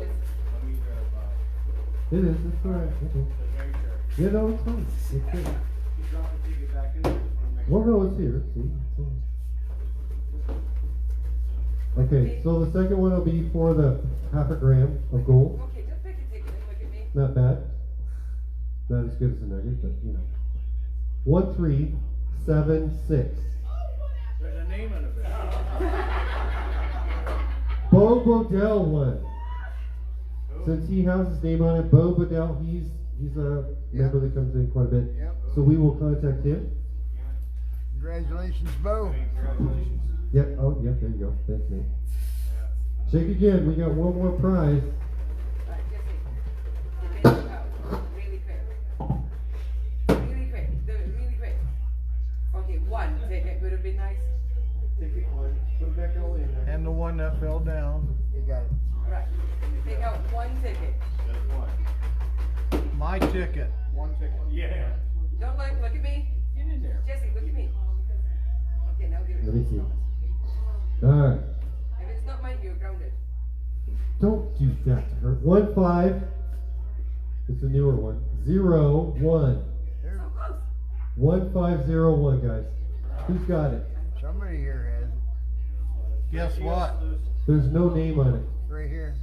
It is. It's alright. Okay. Yeah, no, it's fine. It's good. Well, no, it's here. See? It's here. Okay, so the second one will be for the half a gram of gold. Okay, just pick a ticket and look at me. Not bad. Not as good as the nugget, but you know. 1376. There's a name in it. Bo Bodell won. Since he has his name on it, Bo Bodell, he's a member that comes in quite a bit. Yep. So we will contact him. Congratulations, Bo. Yep. Oh, yep. There you go. Thanks, Nate. Shake again. We got one more prize. Alright, Jesse. Take it out. Really quick. Really quick. Do it really quick. Okay, one ticket would have been nice. Ticket one, put it back all in there. And the one that fell down. You got it. Right. Take out one ticket. My ticket. One ticket. Yeah. Don't look at me. Get in there. Jesse, look at me. Okay, now give it. Let me see. Alright. If it's not mine, you're grounded. Don't do that to her. 1 5. It's a newer one. 0 1. So close. 1501, guys. Who's got it? Somebody here has it. Guess what? There's no name on it. Right here.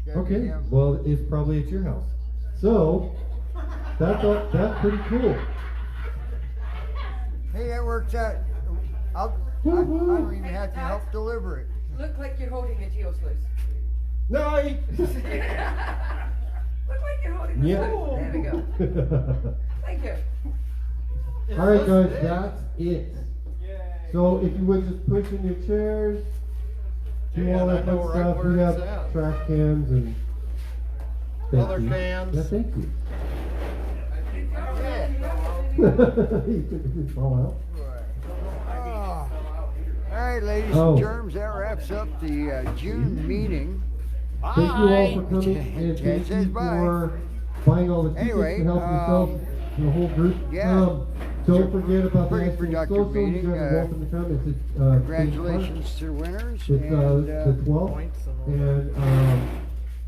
Gotta be Okay. him. Well, it's probably at your house. So that's pretty cool. Hey, that works out. I don't even have to help deliver it. Look like you're holding a Geo Sluice. Nice. Look like you're holding the Yeah. sluice. There we go. Thank you. All right, guys, that's it. So if you would just push in your chairs, do Yeah, all and I that fun know right stuff. where We it's have at. trash cans and thank Other you. cans. Yeah, thank you. You could fall out. All right, ladies and germs, that wraps up the June meeting. Thank you all for coming, and Ted thank says you bye. for buying all the tickets Anyway, to help yourself, the whole group. yeah. Don't forget about the Pretty ice cream productive social. You meeting. guys are welcome to come. It's at, Congratulations to the winners. It's and, the 12th, and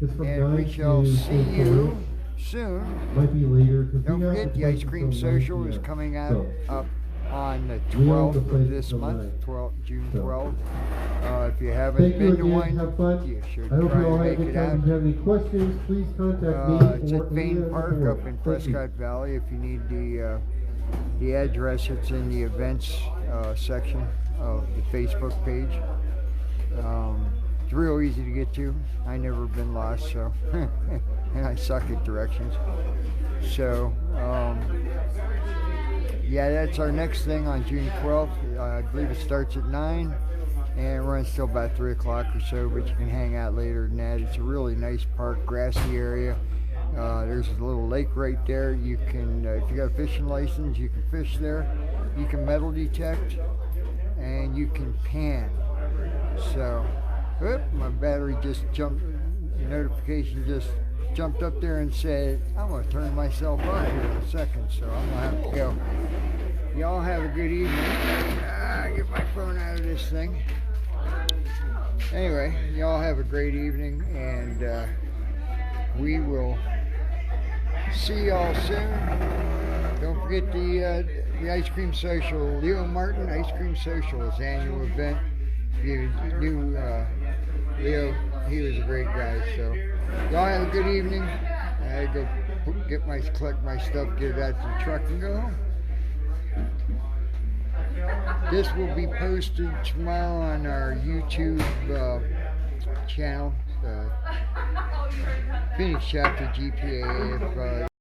it's from 9 we shall to see 4:30. you soon. Might be later. 'Cause Don't we have forget the the ice place cream until 9 social is p.m. coming out So, up on the we own 12th the place of this until month, 9. June So. 12th. If you haven't Thank you been to again. one, Have fun. you should I hope try you all to have a make good it time. out. If you have any questions, please contact me It's or at Bain any Park other up in Thank you. Prescott Valley. If you need the address, it's in the events section of the Facebook page. It's real easy to get to. I never been lost, so and I suck at directions. So yeah, that's our next thing on June 12th. I believe it starts at 9 and runs till about 3 o'clock or so, but you can hang out later than that. It's a really nice park, grassy area. There's a little lake right there. You can, if you got a fishing license, you can fish there. You can metal detect, and you can pan. So, whoop, my battery just jumped, notification just jumped up there and said, I'm going to turn myself off here in a second, so I'm going to have to go. Y'all have a good evening. Get my phone out of this thing. Anyway, y'all have a great evening, and we will see y'all soon. Don't forget the ice cream social, Leo Martin Ice Cream Social, his annual event. If you knew Leo, he was a great guy. So y'all have a good evening. I go collect my stuff, get it out to the truck, and go home. This will be posted tomorrow on our YouTube channel, Phoenix Chapter GPA. If